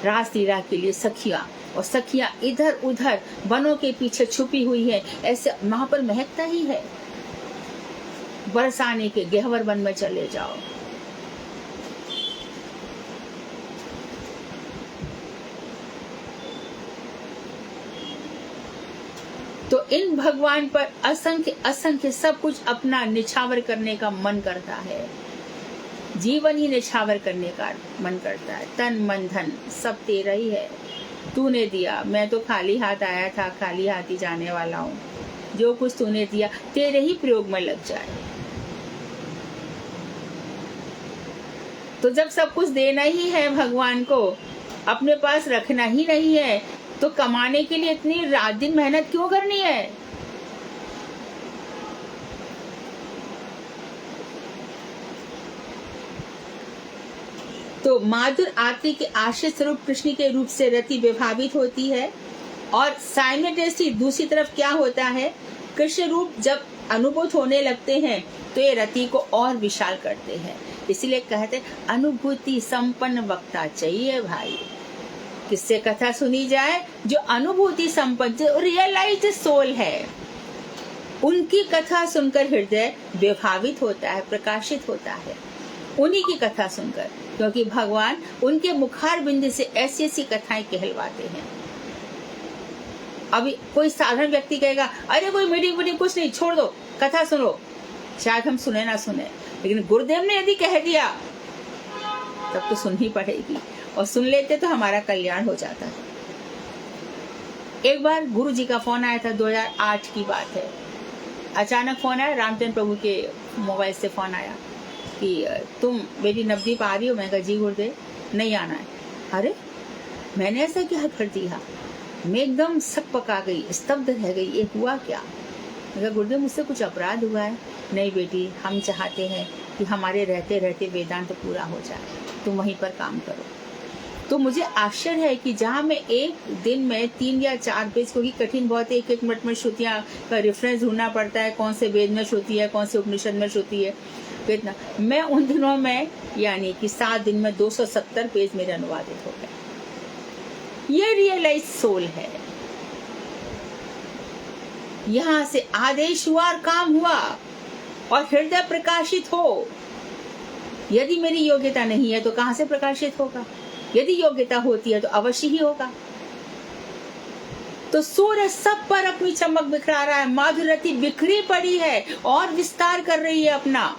A: रासलीला के लिए। सखिया और सखियां इधर उधर वनों के पीछे छुपी हुई है, ऐसे वहां पर महकता ही है। बरसाने के गहवर वन में चले जाओ। तो इन भगवान पर असंख्य असंख्य सब कुछ अपना निछावर करने का मन करता है, जीवन ही निछावर करने का मन करता है। तन मन धन सब तेरा ही है, तूने दिया, मैं तो खाली हाथ आया था, खाली हाथ ही जाने वाला हूँ। जो कुछ तूने दिया तेरे ही प्रयोग में लग जाए। तो जब सब कुछ देना ही है भगवान को, अपने पास रखना ही नहीं है, तो कमाने के लिए इतनी रात दिन मेहनत क्यों करनी है। तो माधुर आरती के आश्रय स्वरूप कृष्ण के रूप से रति विभावित होती है, और साइमल्टेनियसली दूसरी तरफ क्या होता है, कृष्ण रूप जब अनुभूत होने लगते हैं तो ये रति को और विशाल करते हैं। इसलिए कहते हैं अनुभूति संपन्न वक्ता चाहिए भाई। किससे कथा सुनी जाए, जो अनुभूति संपन्न, जो रियलाइज्ड सोल है, उनकी कथा सुनकर हृदय विभावित होता है, प्रकाशित होता है, उन्हीं की कथा सुनकर, क्योंकि भगवान उनके मुखार बिंदु से ऐसी ऐसी कथाएं कहलवाते हैं। अभी कोई साधारण व्यक्ति कहेगा अरे कोई मीटिंग कुछ नहीं, छोड़ दो, कथा सुनो, शायद हम सुने ना सुने, लेकिन गुरुदेव ने यदि कह दिया तब तो सुननी पड़ेगी, और सुन लेते तो हमारा कल्याण हो जाता है। एक बार गुरु जी का फोन आया था, 2008 की बात है। अचानक फोन आया, रामचंद्र प्रभु के मोबाइल से फोन आया कि तुम मेरी नवदीप आ रही हो। मैं कहा जी गुरुदेव, नहीं आना है। अरे मैंने ऐसा क्या कर दिया, मैं एकदम सक पका गई, स्तब्ध रह गई, ये हुआ क्या। मैं कहा गुरुदेव मुझसे कुछ अपराध हुआ है। नहीं बेटी, हम चाहते हैं कि हमारे रहते रहते वेदांत पूरा हो जाए, तुम वहीं पर काम करो। तो मुझे आश्चर्य है कि जहाँ मैं एक दिन में 3 या 4 पेज, क्योंकि कठिन बहुत है, 1-1 मिनट में श्रुतियाँ का रेफरेंस ढूंढना पड़ता है, कौन से वेद में श्रुति है, कौन से उपनिषद में श्रुति है। कितना, मैं उन दिनों में यानी कि 7 दिन में 270 पेज मेरे अनुवादित हो गए। ये रियलाइज सोल है। यहाँ से आदेश हुआ और काम हुआ और हृदय प्रकाशित हो। यदि मेरी योग्यता नहीं है तो कहां से प्रकाशित होगा? यदि योग्यता होती है तो अवश्य ही होगा। तो सूरज सब पर अपनी चमक बिखरा रहा है, माधुरती बिखरी पड़ी है और विस्तार कर रही है अपना।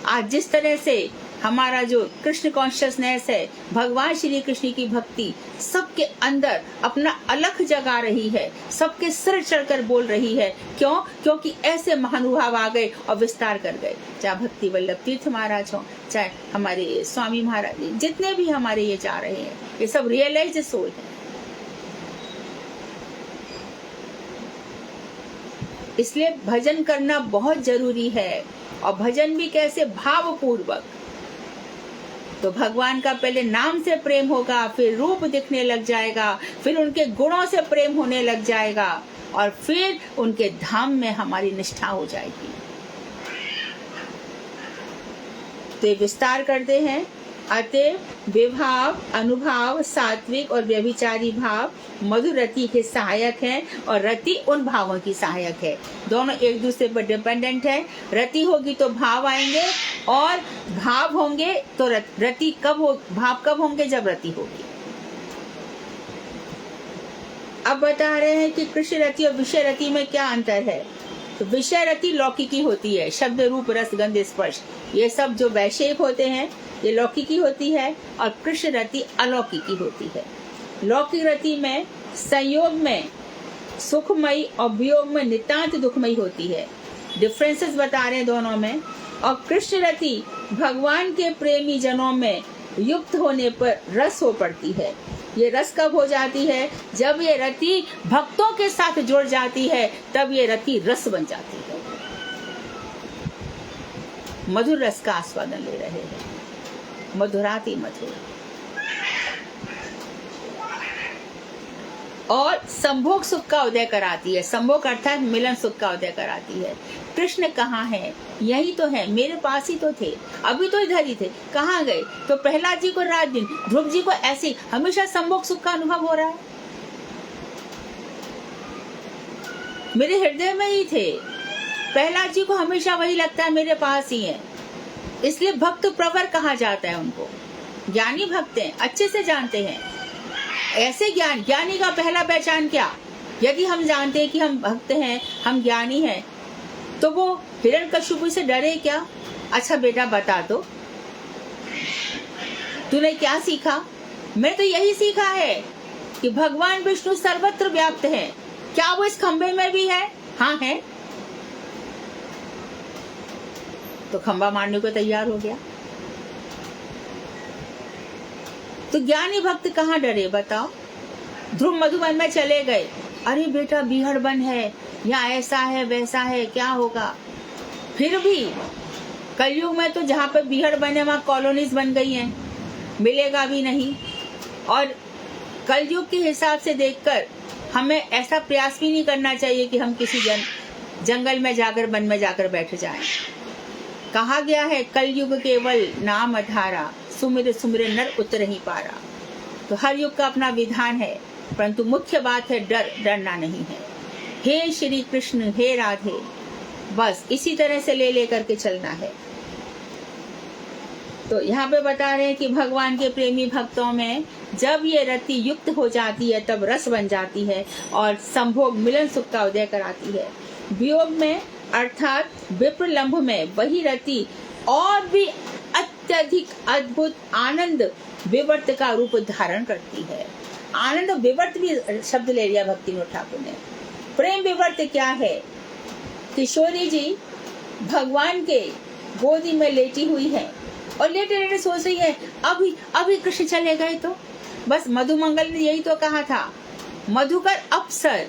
A: आज जिस तरह से हमारा जो कृष्ण कॉन्शियसनेस है, भगवान श्री कृष्ण की भक्ति सबके अंदर अपना अलख जगा रही है, सबके सिर चढ़कर बोल रही है। क्यों? क्योंकि ऐसे महानुभाव आ गए और विस्तार कर गए। चाहे भक्ति वल्लभ तीर्थ महाराज हो, चाहे हमारे स्वामी महाराज, जितने भी हमारे ये जा रहे हैं, ये सब रियलाइज सोल है। इसलिए भजन करना बहुत जरूरी है। और भजन भी कैसे? भावपूर्वक। तो भगवान का पहले नाम से प्रेम होगा, फिर रूप दिखने लग जाएगा, फिर उनके गुणों से प्रेम होने लग जाएगा और फिर उनके धाम में हमारी निष्ठा हो जाएगी। तो विस्तार करते हैं। अतः विभाव, अनुभाव, सात्विक और व्यभिचारी भाव मधुर रति के सहायक हैं और रति उन भावों की सहायक है। दोनों एक दूसरे पर डिपेंडेंट है। रति होगी तो भाव आएंगे और भाव होंगे तो रति कब हो, भाव कब होंगे? जब रति होगी। अब बता रहे हैं कि कृष्ण रति और विषय रति में क्या अंतर है। तो विषय रति लौकिकी होती है, शब्द रूप रस गंध स्पर्श, ये सब जो वैषयिक होते हैं ये लौकिकी होती है और कृष्ण रति अलौकिकी होती है। लौकिक रति में संयोग में सुखमयी और वियोग में नितांत दुखमयी होती है। डिफरेंसेस बता रहे हैं दोनों में। और कृष्ण रति भगवान के प्रेमी जनों में युक्त होने पर रस हो पड़ती है। ये रस कब हो जाती है? जब ये रति भक्तों के साथ जुड़ जाती है, तब ये रति रस बन जाती है। मधुर रस का आस्वादन ले रहे हैं। मधुराति मधुर। और संभोग सुख का उदय कराती है। संभोग अर्थात मिलन सुख का उदय कराती है। कृष्ण कहाँ है? यही तो है, मेरे पास ही तो थे, अभी तो इधर ही थे, कहाँ गए? तो प्रहलाद जी को रात दिन, ध्रुव जी को ऐसे हमेशा संभोग सुख का अनुभव हो रहा है। मेरे हृदय में ही थे। प्रहलाद जी को हमेशा वही लगता है मेरे पास ही है। इसलिए भक्त प्रवर कहा जाता है उनको। ज्ञानी भक्त हैं, अच्छे से जानते हैं। ऐसे ज्ञानी का पहला पहचान क्या? यदि हम जानते हैं कि हम भक्त हैं, हम ज्ञानी हैं, तो वो हिरण्यकश्यप से डरे क्या? अच्छा बेटा बता दो, तूने क्या सीखा? मैं तो यही सीखा है कि भगवान विष्णु सर्वत्र व्याप्त है। क्या वो इस खंबे में भी है? हाँ है। तो खंबा मारने को तैयार हो गया। तो ज्ञानी भक्त कहाँ डरे बताओ? ध्रुव मधुबन में चले गए, अरे बेटा बीहड़ बन है, या ऐसा है वैसा है, क्या होगा? फिर भी कलयुग में तो जहाँ पे बीहड़ बने वहाँ कॉलोनीज बन गई हैं, मिलेगा भी नहीं। और कलयुग के हिसाब से देखकर हमें ऐसा प्रयास भी नहीं करना चाहिए कि हम किसी जंगल में जाकर, वन में जाकर बैठ जाएं। कहा गया है कलयुग केवल नाम अधारा, सुमिर सुमिर नर उतर ही पारा। तो हर युग का अपना विधान है, परंतु मुख्य बात है डरना नहीं है। हे श्री कृष्ण, हे राधे, बस इसी तरह से ले करके चलना है। तो यहाँ पे बता रहे हैं कि भगवान के प्रेमी भक्तों में जब ये रति युक्त हो जाती है तब रस बन जाती है और संभोग मिलन सुख का उदय कराती है। वियोग में अर्थात विप्रलंभ में वही रति और भी अत्यधिक अद्भुत आनंद विवर्त का रूप धारण करती है। आनंद विवर्त भी शब्द ले लिया भक्ति विनोद ठाकुर ने। प्रेम विवर्त क्या है? किशोरी जी भगवान के गोदी में लेटी हुई है और लेटे लेटे सोच रही है अभी कृष्ण चले गए तो बस। मधुमंगल ने यही तो कहा था, मधुकर अप्सर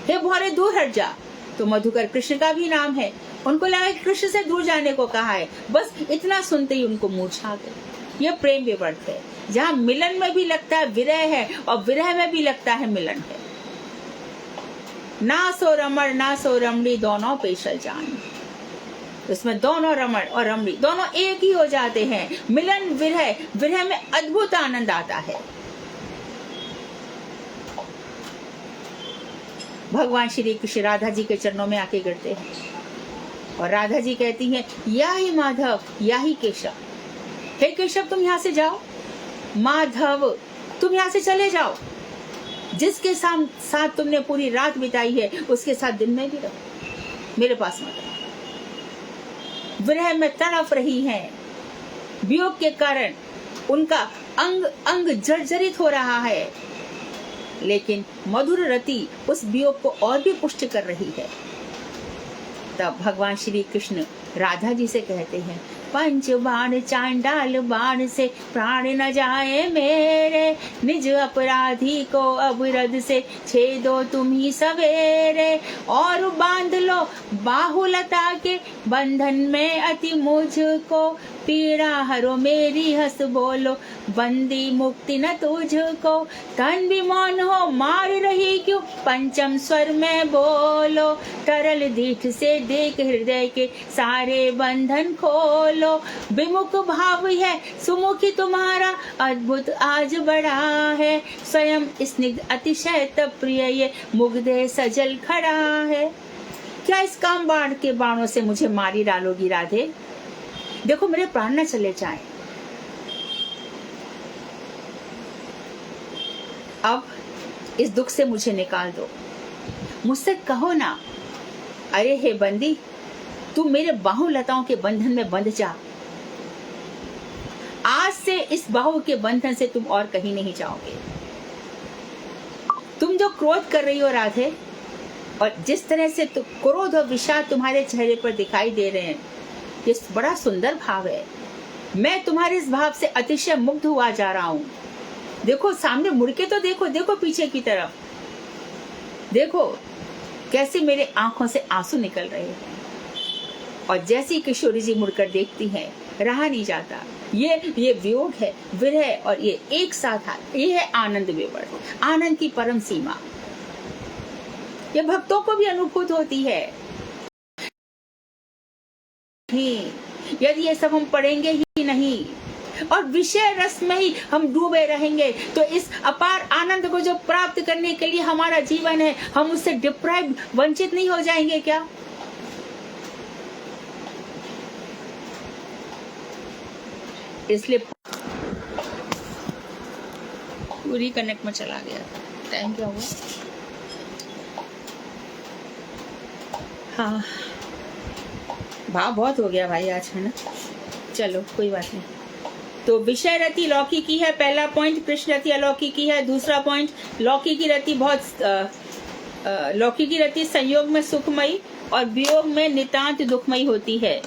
A: हे भौरे दूर हट जा। तो मधुकर कृष्ण का भी नाम है। उनको लगा कि कृष्ण से दूर जाने को कहा है, बस इतना सुनते ही उनको मूर्छा गई। यह प्रेम विवर्त है, जहाँ मिलन में भी लगता है विरह है और विरह में भी लगता है मिलन है। ना सो रमण ना सो रमणी दोनों पेशल जान। उसमें दोनों रमण और रमणी दोनों एक ही हो जाते हैं। मिलन विरह, विरह में अद्भुत आनंद आता है। भगवान श्री कृष्ण राधा जी के चरणों में आके गिरते हैं और राधा जी कहती हैं, या ही माधव या ही केशव, हे केशव तुम यहाँ से जाओ, माधव तुम यहाँ से चले जाओ, जिसके साथ तुमने पूरी रात बिताई है उसके साथ दिन में भी रहो, मेरे पास मत आओ। विरह में तड़प रही हैं, वियोग के कारण उनका अंग अंग जर्जरित हो रहा है, लेकिन मधुर रति उस वियोग को और भी पुष्ट कर रही है। तब भगवान श्री कृष्ण राधा जी से कहते हैं, पंच बाण चांडाल बाण से प्राण न जाए मेरे, निज अपराधी को अवरद से छेदो तुम ही सवेरे, और बांध लो बाहुलता के बंधन में अति मुझको, पीड़ा हरो मेरी हंस बोलो, बंदी मुक्ति न तुझको, तन भी मौन हो मार रही क्यों, पंचम स्वर में बोलो, तरल दीठ से देख हृदय के सारे बंधन खोलो, विमुख भाव है सुमुखी तुम्हारा, अद्भुत आज बड़ा है, स्वयं स्निग्ध अतिशय तब प्रिय ये मुग्धे सजल खड़ा है। क्या इस काम बाण के बाणों से मुझे मारी डालोगी राधे? देखो मेरे प्राण न चले जाएं। अब इस दुख से मुझे निकाल दो, मुझसे कहो ना, अरे हे बंदी तू मेरे बाहु लताओं के बंधन में बंध जा, आज से इस बाहु के बंधन से तुम और कहीं नहीं जाओगे। तुम जो क्रोध कर रही हो राधे, और जिस तरह से क्रोध और विषाद तुम्हारे चेहरे पर दिखाई दे रहे हैं, ये बड़ा सुंदर भाव है। मैं तुम्हारे इस भाव से अतिशय मुग्ध हुआ जा रहा हूँ। देखो सामने मुड़ के तो देखो, देखो पीछे की तरफ देखो, कैसे मेरे आंखों से आंसू निकल रहे हैं। और जैसी किशोरी जी मुड़कर देखती हैं, रहा नहीं जाता। ये वियोग है, विरह और ये एक साथ ये है आनंद विवर, आनंद की परम सीमा। ये भक्तों को भी अनुभूत होती है। यदि ये सब हम पढ़ेंगे ही नहीं और विषय रस में ही हम डूबे रहेंगे, तो इस अपार आनंद को जो प्राप्त करने के लिए हमारा जीवन है, हम उससे डिप्राइव वंचित नहीं हो जाएंगे क्या? इसलिए पूरी कनेक्ट में चला गया। टाइम क्या हुआ? हाँ, भाव बहुत हो गया भाई आज, है ना? चलो कोई बात नहीं। तो विषय रति लौकिकी है, पहला पॉइंट। कृष्ण रति अलौकिकी है, दूसरा पॉइंट लौकिकी रति लौकिकी रति संयोग में सुखमयी और वियोग में नितांत दुखमयी होती है।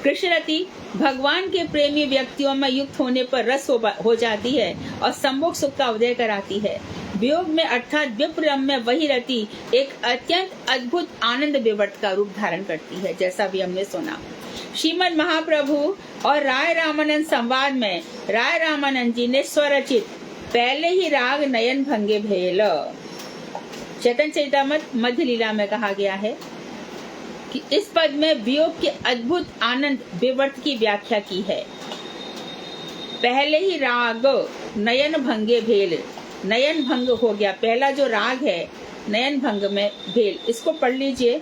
A: कृष्ण रति भगवान के प्रेमी व्यक्तियों में युक्त होने पर रस हो जाती है और संभोग सुख का उदय कराती है। वियोग में अर्थात विप्रम में वही रति एक अत्यंत अद्भुत आनंद विवर्त का रूप धारण करती है, जैसा भी हमने सुना। श्रीमद महाप्रभु और राय रामानंद संवाद में राय रामानंद जी ने स्वरचित पहले ही राग नयन भंगे भेल, चैतन्य चरितामृत मध्य लीला में कहा गया है कि इस पद में वियोग के अद्भुत आनंद विवर्त की व्याख्या की है। पहले ही राग नयन भंगे भेल, नयन भंग हो गया, पहला जो राग है नयन भंग में भेल, इसको पढ़ लीजिए।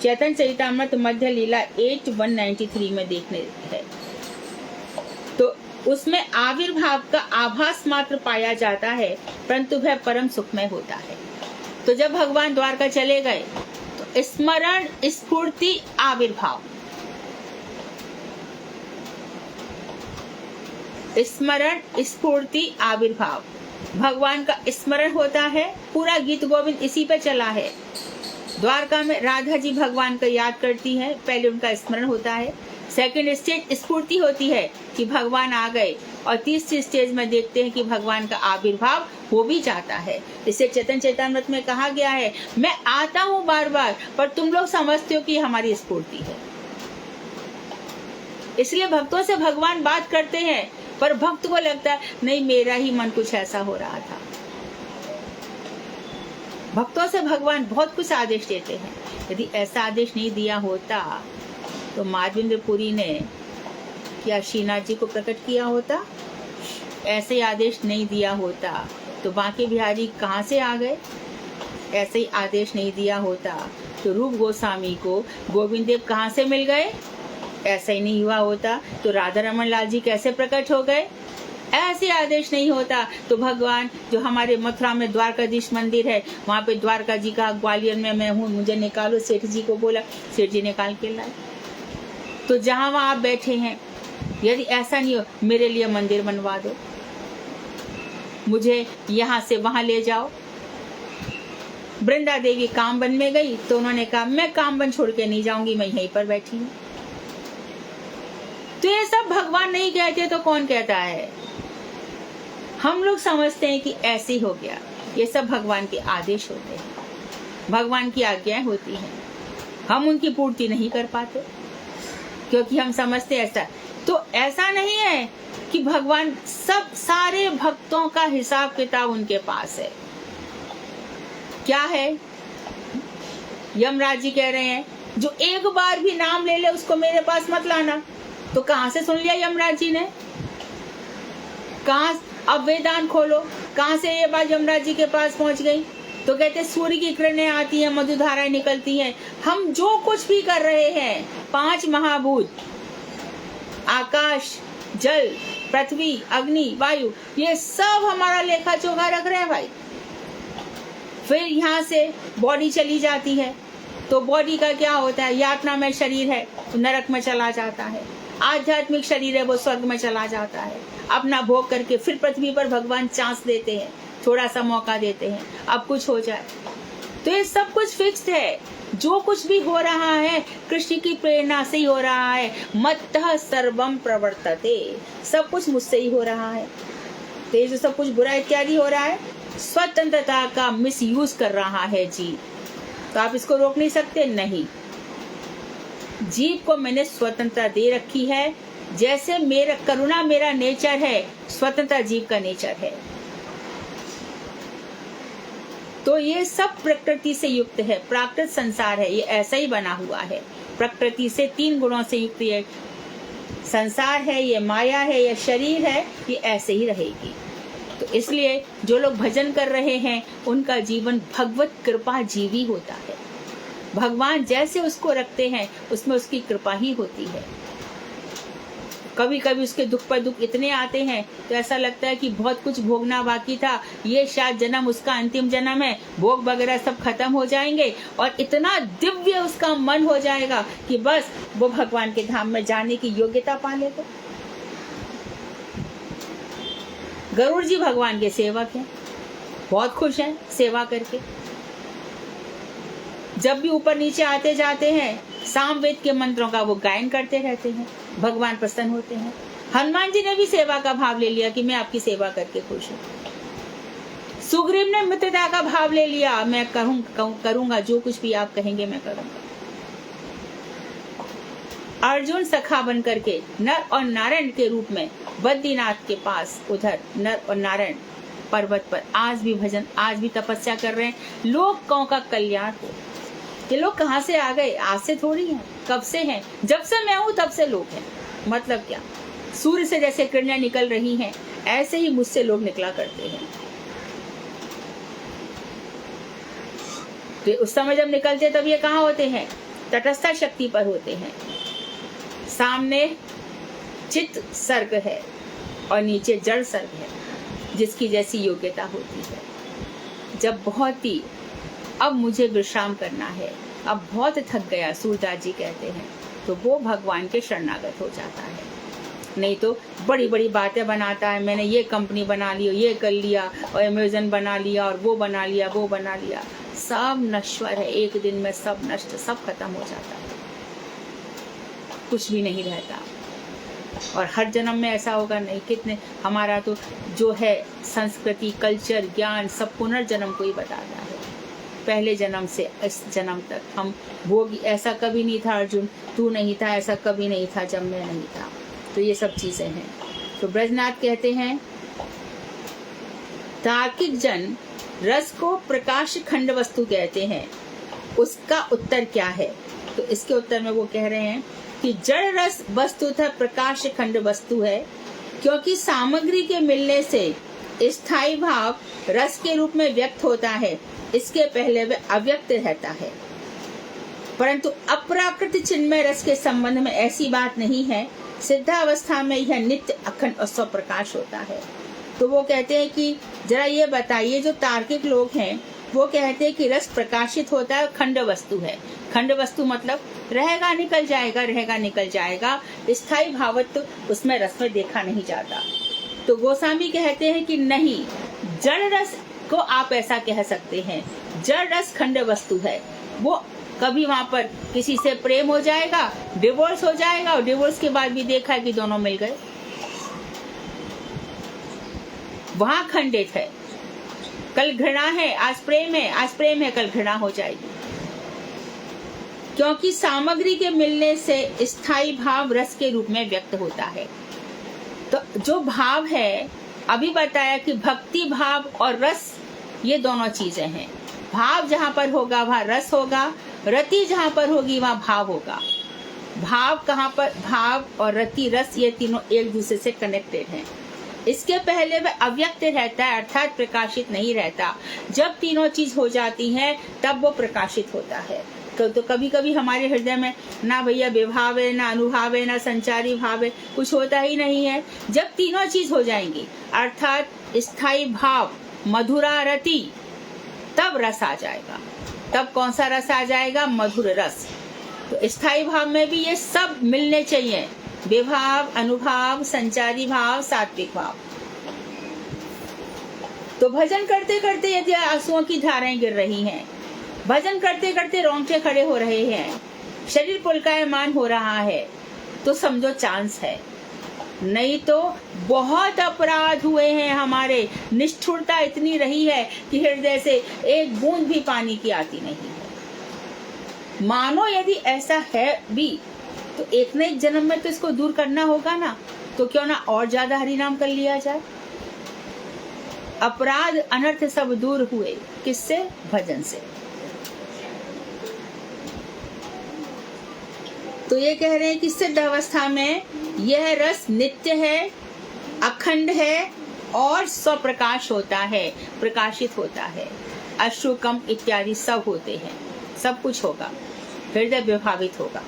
A: चैतन्य चरितामृत मध्य लीला 8:193 में देखने है। तो उसमें आविर्भाव का आभास मात्र पाया जाता है, परंतु वह परम सुखमय होता है। तो जब भगवान द्वारका चले गए तो स्मरण स्फूर्ति आविर्भाव, स्मरण स्फूर्ति आविर्भाव, भगवान का स्मरण होता है। पूरा गीत गोविंद इसी पे चला है। द्वारका में राधा जी भगवान को याद करती है, पहले उनका स्मरण होता है। सेकंड स्टेज स्फूर्ति होती है कि भगवान आ गए, और तीसरी स्टेज में देखते हैं कि भगवान का आविर्भाव हो भी जाता है। इसे चैतन्य चरितामृत में कहा गया है, मैं आता हूँ बार बार, पर तुम लोग समझते हो कि हमारी स्फूर्ति है। इसलिए भक्तों से भगवान बात करते हैं, पर भक्त को लगता है नहीं, मेरा ही मन कुछ ऐसा हो रहा था। भक्तों से भगवान बहुत कुछ आदेश देते हैं, यदि ऐसा आदेश नहीं दिया होता तो माधवेंद्रपुरी ने क्या श्रीनाथ जी को प्रकट किया होता? ऐसे ही आदेश नहीं दिया होता तो बांके बिहारी कहाँ से आ गए? ऐसे ही आदेश नहीं दिया होता तो रूप गोस्वामी को गोविंद देव कहाँ से मिल गए? ऐसा ही नहीं हुआ होता तो राधा रमन लाल जी कैसे प्रकट हो गए? ऐसे आदेश नहीं होता तो भगवान जो हमारे मथुरा में द्वारकाधीश मंदिर है, वहाँ पे द्वारका जी का ग्वालियर में मैं हूँ, मुझे निकालो। सेठ जी को बोला, सेठ जी निकाल के लाए। तो जहाँ वहाँ आप बैठे हैं, यदि ऐसा नहीं हो, मेरे लिए मंदिर बनवा दो, मुझे यहाँ से वहाँ ले जाओ। वृंदा देवी कामबन में गई तो उन्होंने कहा मैं कामबन छोड़ के नहीं जाऊंगी, मैं यहीं पर बैठी हूँ। तो ये सब भगवान नहीं कहते तो कौन कहता है? हम लोग समझते हैं कि ऐसे ही हो गया। ये सब भगवान के आदेश होते हैं, भगवान की आज्ञाएं होती हैं। हम उनकी पूर्ति नहीं कर पाते क्योंकि हम समझते ऐसा। तो ऐसा नहीं है कि भगवान सब सारे भक्तों का हिसाब किताब उनके पास है। क्या है? यमराज जी कह रहे हैं जो एक बार भी नाम ले ले उसको मेरे पास मत लाना। तो कहाँ से सुन लिया यमराज जी ने? कहाँ? अब वेदांत खोलो, कहाँ से ये बात यमराज जी के पास पहुंच गई? तो कहते सूर्य की किरणें आती हैं, मधुधाराएं निकलती हैं। हम जो कुछ भी कर रहे हैं, 5 महाभूत, आकाश, जल, पृथ्वी, अग्नि, वायु, ये सब हमारा लेखा जोखा रख रहे हैं भाई। फिर यहाँ से बॉडी चली जाती है तो बॉडी का क्या होता है? यातना में शरीर है तो नरक में चला जाता है, आध्यात्मिक शरीर है वो स्वर्ग में चला जाता है। अपना भोग करके फिर पृथ्वी पर भगवान चांस देते हैं, थोड़ा सा मौका देते हैं, अब कुछ हो जाए। तो ये सब कुछ फिक्स्ड है। जो कुछ भी हो रहा है कृष्ण की प्रेरणा से ही हो रहा है। मत्तः सर्वम प्रवर्तते, सब कुछ मुझसे ही हो रहा है। तो ये जो सब कुछ बुरा इत्यादि हो रहा है, स्वतंत्रता का मिसयूज कर रहा है जीव। तो आप इसको रोक नहीं सकते? नहीं। जीव को मैंने स्वतंत्रता दे रखी है। जैसे मेरा करुणा मेरा नेचर है, स्वतंत्रता जीव का नेचर है। तो ये सब प्रकृति से युक्त है, प्राकृत संसार है, ये ऐसा ही बना हुआ है। प्रकृति से 3 गुणों से युक्त ये संसार है, ये माया है, ये शरीर है, ये ऐसे ही रहेगी। तो इसलिए जो लोग भजन कर रहे हैं उनका जीवन भगवत कृपा जीवी होता है। भगवान जैसे उसको रखते हैं उसमें उसकी कृपा ही होती है। कभी कभी उसके दुख पर दुख इतने आते हैं तो ऐसा लगता है कि बहुत कुछ भोगना बाकी था, ये शायद जन्म उसका अंतिम जन्म है, भोग वगैरह सब खत्म हो जाएंगे और इतना दिव्य उसका मन हो जाएगा कि बस वो भगवान के धाम में जाने की योग्यता पा लेगा। गरुड़ जी भगवान के सेवक हैं, बहुत खुश हैं सेवा करके। जब भी ऊपर नीचे आते जाते हैं सामवेद के मंत्रों का वो गायन करते रहते हैं, भगवान प्रसन्न होते हैं। हनुमान जी ने भी सेवा का भाव ले लिया कि मैं आपकी सेवा करके खुश हूँ। सुग्रीव ने मित्रता का भाव ले लिया, मैं करूंगा जो कुछ भी आप कहेंगे मैं करूंगा। अर्जुन सखा बन करके नर और नारायण के रूप में बद्रीनाथ के पास उधर नर और नारायण पर्वत पर आज भी भजन, आज भी तपस्या कर रहे हैं। लोगों का कल्याण हो। ये लोग कहाँ से आ गए? आज से थोड़ी हैं, कब से हैं? जब से मैं हूँ तब से लोग हैं। मतलब क्या? सूर्य से जैसे किरणें निकल रही हैं ऐसे ही मुझसे लोग निकला करते हैं। तो उस समय जब निकलते तब ये कहाँ होते हैं? तटस्थ शक्ति पर होते हैं। सामने चित्त सर्ग है और नीचे जड़ सर्ग है, जिसकी जैसी योग्यता होती है। जब बहुत ही अब मुझे विश्राम करना है, अब बहुत थक गया, सूरदास जी कहते हैं, तो वो भगवान के शरणागत हो जाता है। नहीं तो बड़ी बड़ी बातें बनाता है, मैंने ये कंपनी बना ली, ये कर लिया और अमेज़न बना लिया और वो बना लिया, वो बना लिया। सब नश्वर है, एक दिन में सब नष्ट, सब खत्म हो जाता है, कुछ भी नहीं रहता। और हर जन्म में ऐसा होगा नहीं। कितने हमारा तो जो है संस्कृति, कल्चर, ज्ञान सब पुनर्जन्म को ही बताता है। पहले जन्म से इस जन्म तक हम भोग, ऐसा कभी नहीं था अर्जुन, तू नहीं था, ऐसा कभी नहीं था जब मैं नहीं था। तो ये सब चीजें हैं। तो ब्रजनाथ कहते हैं तार्किक जन रस को प्रकाश खंड वस्तु कहते हैं उसका उत्तर क्या है? तो इसके उत्तर में वो कह रहे हैं कि जड़ रस वस्तुतः प्रकाश खंड वस्तु है, क्योंकि सामग्री के मिलने से स्थायी भाव रस के रूप में व्यक्त होता है, इसके पहले वह अव्यक्त रहता है। परंतु अपराकृत चिन्मय रस के संबंध में ऐसी बात नहीं है। सिद्धावस्था में यह नित्य अखंड और स्वप्रकाश होता है। तो वो कहते हैं कि जरा ये बताइए, जो तार्किक लोग हैं वो कहते हैं कि रस प्रकाशित होता है, खंड वस्तु है। खंड वस्तु मतलब रहेगा निकल जाएगा, रहेगा निकल जाएगा, स्थायी भावत्व उसमें रस में देखा नहीं जाता। तो गोस्वामी कहते हैं कि नहीं, जड़ रस को आप ऐसा कह सकते हैं, जड़ रस खंड वस्तु है। वो कभी वहां पर किसी से प्रेम हो जाएगा, डिवोर्स हो जाएगा, और डिवोर्स के बाद भी देखा है कि दोनों मिल गए, वहां खंडित है। कल घृणा है, आज प्रेम है, आज प्रेम है, कल घृणा हो जाएगी। क्योंकि सामग्री के मिलने से स्थायी भाव रस के रूप में व्यक्त होता है। तो जो भाव है, अभी बताया कि भक्ति भाव और रस ये दोनों चीजें हैं। भाव जहां पर होगा वहां रस होगा, रति जहां पर होगी वहां भाव होगा। भाव कहां पर, भाव और रति रस ये तीनों एक दूसरे से कनेक्टेड हैं। इसके पहले वह अव्यक्त रहता है, अर्थात प्रकाशित नहीं रहता। जब तीनों चीज हो जाती हैं तब वो प्रकाशित होता है। तो कभी कभी हमारे हृदय में ना भैया विभाव है, ना अनुभाव है, ना संचारी भाव है, कुछ होता ही नहीं है। जब तीनों चीज हो जाएंगी, अर्थात स्थायी भाव, मधुरा रति, तब रस आ जाएगा। तब कौन सा रस आ जाएगा? मधुर रस। तो स्थायी भाव में भी ये सब मिलने चाहिए, विभाव, अनुभाव, संचारी भाव, सात्विक भाव। तो भजन करते करते यदि आंसुओं की धाराएं गिर रही हैं, भजन करते करते रोंगटे खड़े हो रहे हैं, शरीर पुलकायमान हो रहा है, तो समझो चांस है। नहीं तो बहुत अपराध हुए हैं हमारे, निष्ठुरता इतनी रही है कि हृदय से एक बूंद भी पानी की आती नहीं है। मानो यदि ऐसा है भी तो एक न एक जन्म में तो इसको दूर करना होगा ना, तो क्यों ना और ज्यादा हरिनाम कर लिया जाए। अपराध अनर्थ सब दूर हुए, किससे? भजन से। तो ये कह रहे हैं कि सिद्ध अवस्था में यह रस नित्य है, अखंड है और स्वप्रकाश होता है, प्रकाशित होता है। अश्रु कंप इत्यादि सब होते हैं, सब कुछ होगा, हृदय विभावित होगा।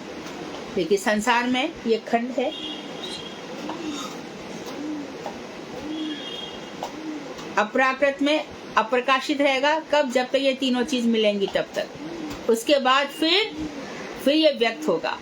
A: लेकिन संसार में ये खंड है। अपराकृत में अप्रकाशित रहेगा, कब? जब तक ये तीनों चीज मिलेंगी तब तक। उसके बाद फिर ये व्यक्त होगा।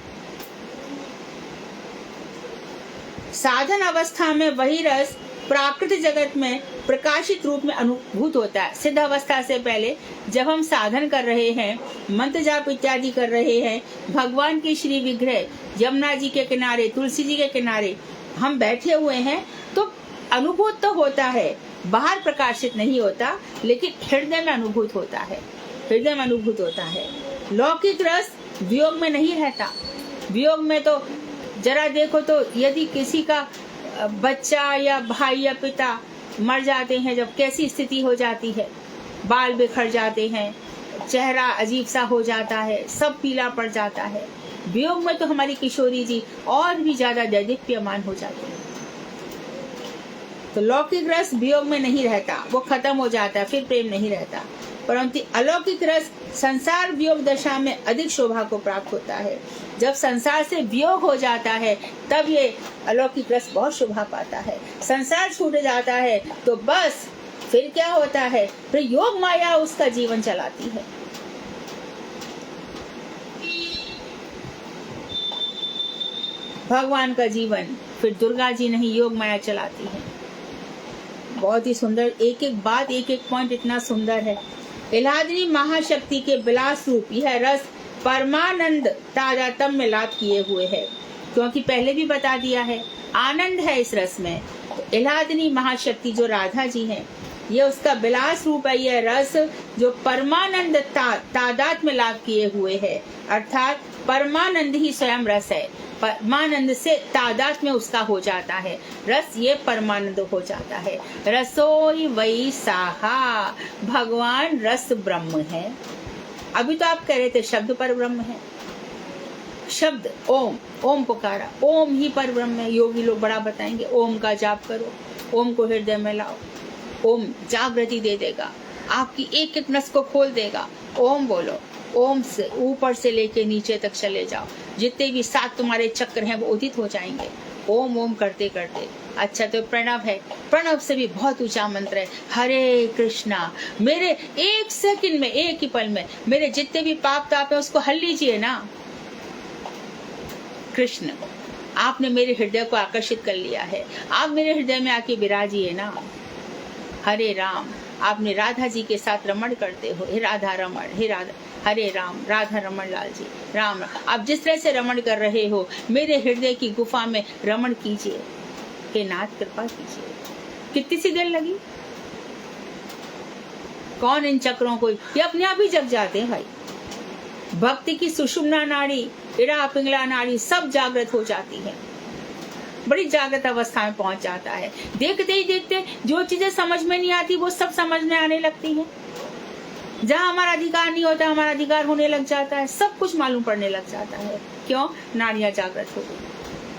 A: साधन अवस्था में वही रस प्राकृतिक जगत में प्रकाशित रूप में अनुभूत होता है। सिद्ध अवस्था से पहले जब हम साधन कर रहे हैं, मंत्र जाप इत्यादि कर रहे हैं, भगवान की श्री विग्रह यमुना जी के किनारे, तुलसी जी के किनारे हम बैठे हुए हैं, तो अनुभूत तो होता है, बाहर प्रकाशित नहीं होता, लेकिन हृदय में अनुभूत होता है, हृदय में अनुभूत होता है। लौकिक रस वियोग में नहीं रहता। वियोग में तो जरा देखो तो यदि किसी का बच्चा या भाई या पिता मर जाते हैं, जब कैसी स्थिति हो जाती है, बाल बिखर जाते हैं, चेहरा अजीब सा हो जाता है, सब पीला पड़ जाता है। वियोग में तो हमारी किशोरी जी और भी ज्यादा दैदीप्यमान हो जाती है। तो लौकिक रस वियोग में नहीं रहता, वो खत्म हो जाता है, फिर प्रेम नहीं रहता। परंतु अलौकिक रस संसार वियोग दशा में अधिक शोभा को प्राप्त होता है। जब संसार से वियोग हो जाता है तब ये अलौकिक रस बहुत शोभा पाता है। संसार छूट जाता है तो बस फिर क्या होता है? फिर योग माया उसका जीवन चलाती है। भगवान का जीवन फिर दुर्गा जी नहीं, योग माया चलाती है। बहुत ही सुंदर, एक एक बात, एक एक पॉइंट इतना सुंदर है। इलाहादी महाशक्ति के विलास रूप यह रस परमानंद तादात्म्य में लाभ किए हुए है, क्योंकि पहले भी बता दिया है आनंद है इस रस में। तो इलाहादी महाशक्ति जो राधा जी हैं, ये उसका विलास रूप है, यह रस जो परमानंद तादात्म्य में लाभ किए हुए है, अर्थात परमानंद ही स्वयं रस है। परमानंद से तादात्म्य में उसका हो जाता है रस, ये परमानंद हो जाता है। रसोई वही साहा, भगवान रस ब्रह्म है। अभी तो आप कह रहे थे शब्द पर ब्रह्म है, शब्द ओम, ओम पुकारा, ओम ही पर ब्रह्म है। योगी लोग बड़ा बताएंगे ओम का जाप करो, ओम को हृदय में लाओ, ओम जागृति दे देगा, आपकी एक एक नस को खोल देगा। ओम बोलो, ओम से ऊपर से लेके नीचे तक चले जाओ, जितने भी 7 तुम्हारे चक्र हैं वो उदित हो जाएंगे ओम ओम करते करते। अच्छा, तो प्रणव है, प्रणव से भी बहुत ऊंचा मंत्र है, हरे कृष्णा। मेरे एक सेकंड में, एक ही पल में मेरे जितने भी पाप ताप है उसको हल लीजिए ना। कृष्ण, आपने मेरे हृदय को आकर्षित कर लिया है, आप मेरे हृदय में आके विराजिए ना। हरे राम, आपने राधा जी के साथ रमण करते हो, हे राधा रमण, हे राधा, हरे राम, राधा रमण लाल जी, राम। आप जिस तरह से रमण कर रहे हो मेरे हृदय की गुफा में रमण कीजिए, हे नाथ कृपा कीजिए। कितनी सी देर लगी, कौन इन चक्रों को, ये अपने आप ही जग जाते हैं भाई। भक्ति की सुषुम्ना नाड़ी, इड़ा पिंगला नाड़ी सब जागृत हो जाती है, बड़ी जागृत अवस्था में पहुंच जाता है। देखते ही देखते जो चीजें समझ में नहीं आती वो सब समझ में आने लगती हैं। जहाँ हमारा अधिकार नहीं होता हमारा अधिकार होने लग जाता है, सब कुछ मालूम पड़ने लग जाता है। क्यों? नाड़ियां जागृत हो गई।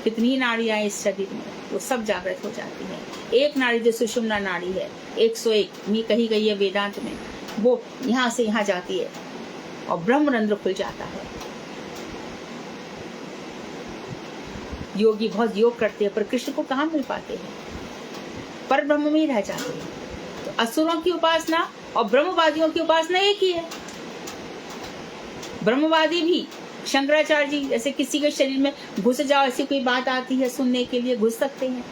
A: कितनी नाड़ियां इस शरीर में, वो सब जागृत हो जाती हैं। एक नाड़ी जो सुषुम्ना नाड़ी है 101 में कही गई है वेदांत में, वो यहाँ से यहाँ जाती है और ब्रह्मरंध्र खुल जाता है। योगी बहुत योग करते हैं पर कृष्ण को कहाँ मिल पाते हैं, पर ब्रह्म में ही रह जाते हैं। तो असुरों की उपासना और ब्रह्मवादियों की उपासना एक ही है। ब्रह्मवादी भी शंकराचार्य जी जैसे किसी के शरीर में घुस जाओ ऐसी कोई बात आती है सुनने के लिए, घुस सकते हैं।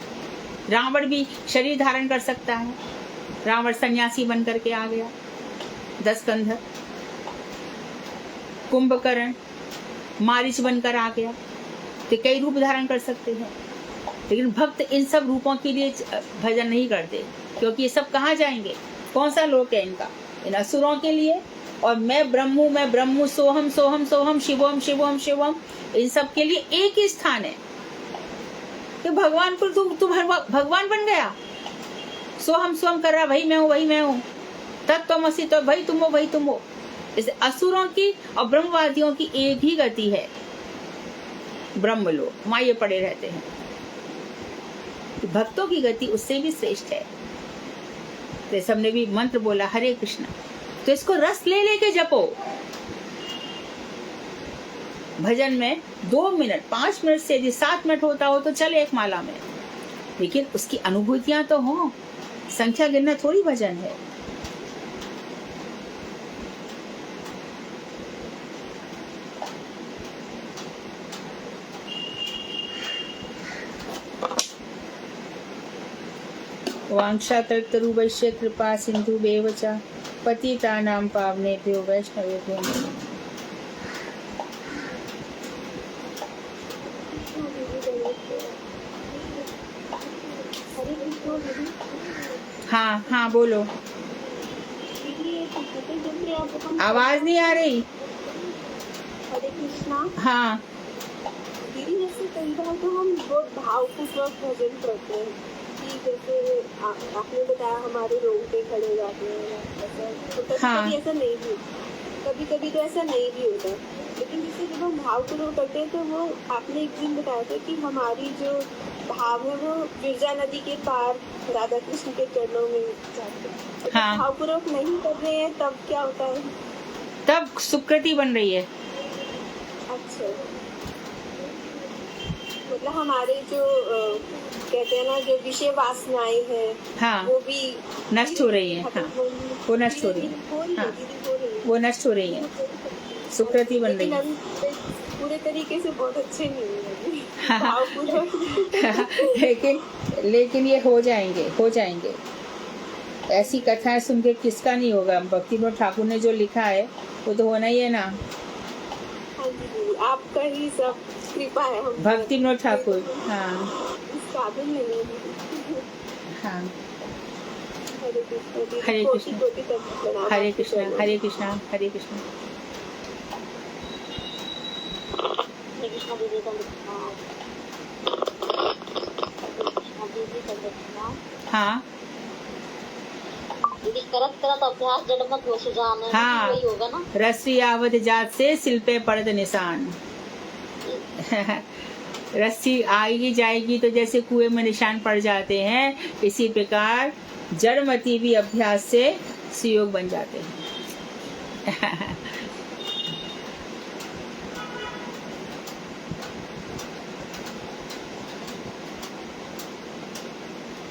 A: रावण भी शरीर धारण कर सकता है, रावण सन्यासी बन करके आ गया, 10 कंधर। कुंभकर्ण मारीच बनकर आ गया, तो कई रूप धारण कर सकते हैं। लेकिन भक्त इन सब रूपों के लिए भजन नहीं करते, क्योंकि ये सब कहाँ जाएंगे, कौन सा लोक है इनका, इन असुरों के लिए। और मैं ब्रह्मू सोहम सोहम सोहम शिवोम शिवोम शिवोम, इन सब के लिए एक ही स्थान है कि भगवान को तू भगवान बन गया, सोहम सोहम कर रहा, वही मैं हूँ, तत्त्वमसि, तो भाई तुम हो, वही तुम हो। जैसे असुरों की और ब्रह्मवादियों की एक ही गति है, ब्रह्मलोक, माये पड़े रहते हैं। भक्तों की गति उससे भी श्रेष्ठ है। जैसे हमने भी मंत्र बोला हरे कृष्णा, तो इसको रस ले लेके जपो। भजन में 2 मिनट 5 मिनट से यदि 7 मिनट होता हो तो चले एक माला में, लेकिन उसकी अनुभूतियां तो हो, संख्या गिनना थोड़ी भजन है। वांछाकल्पतरु वैश्य कृपा सिंधु बेवच पतितानां पावनेभ्यो वैष्णवेभ्यो नमः। हाँ हाँ बोलो, आवाज नहीं आ रही।
B: हरे कृष्णा।
A: हाँ
B: दीदी, जैसे कई बार तो हम बहुत भावपूर्वक भजन करते हैं कि जैसे आपने बताया हमारे रोड पे खड़े हो जाते हैं, तो कभी ऐसा नहीं भी, कभी तो ऐसा नहीं भी होता। लेकिन जैसे जब हम भावपूर्वक करते हैं तो वो आपने एक दिन बताया था कि हमारी जो भाव है वो विरजा नदी के पार राधा कृष्ण के चरणों में जाते हैं।
A: हाँ।
B: भावपूर्वक नहीं कर रहे हैं तब क्या होता है?
A: तब सुकृति बन रही है।
B: अच्छा, मतलब हमारे जो कहते हैं ना जो विषय वासनाएं हैं,
A: हाँ,
B: वो भी
A: नष्ट हो रही है। हाँ, वो नष्ट हो रही है। हाँ, वो नष्ट हो रही है, सुकृति बन रही है।
B: पूरे तरीके से बहुत अच्छे नहीं
A: है। लेकिन ये हो जाएंगे। ऐसी कथाएं सुन के किसका नहीं होगा। भक्ति विनोद ठाकुर ने जो लिखा है वो तो होना ही है ना।
B: हाँ जी, आपका ही सब कृपा है।
A: भक्ति विनोद ठाकुर, हाँ
B: काबिल नहीं।
A: हाँ।
B: हरे कृष्ण,
A: हरे कृष्ण, हरे कृष्ण, हरे कृष्ण, हरे कृष्ण। हाँ
C: दीदी करत करत अभ्यास जड़मत हो सुजान,
A: हाँ।
C: वही होगा ना।
A: रस्सी आवत जात से सिल पे पड़त निशान। रस्सी आएगी जाएगी तो जैसे कुएं में निशान पड़ जाते हैं, इसी प्रकार जड़मती भी अभ्यास से सुयोग बन जाते हैं।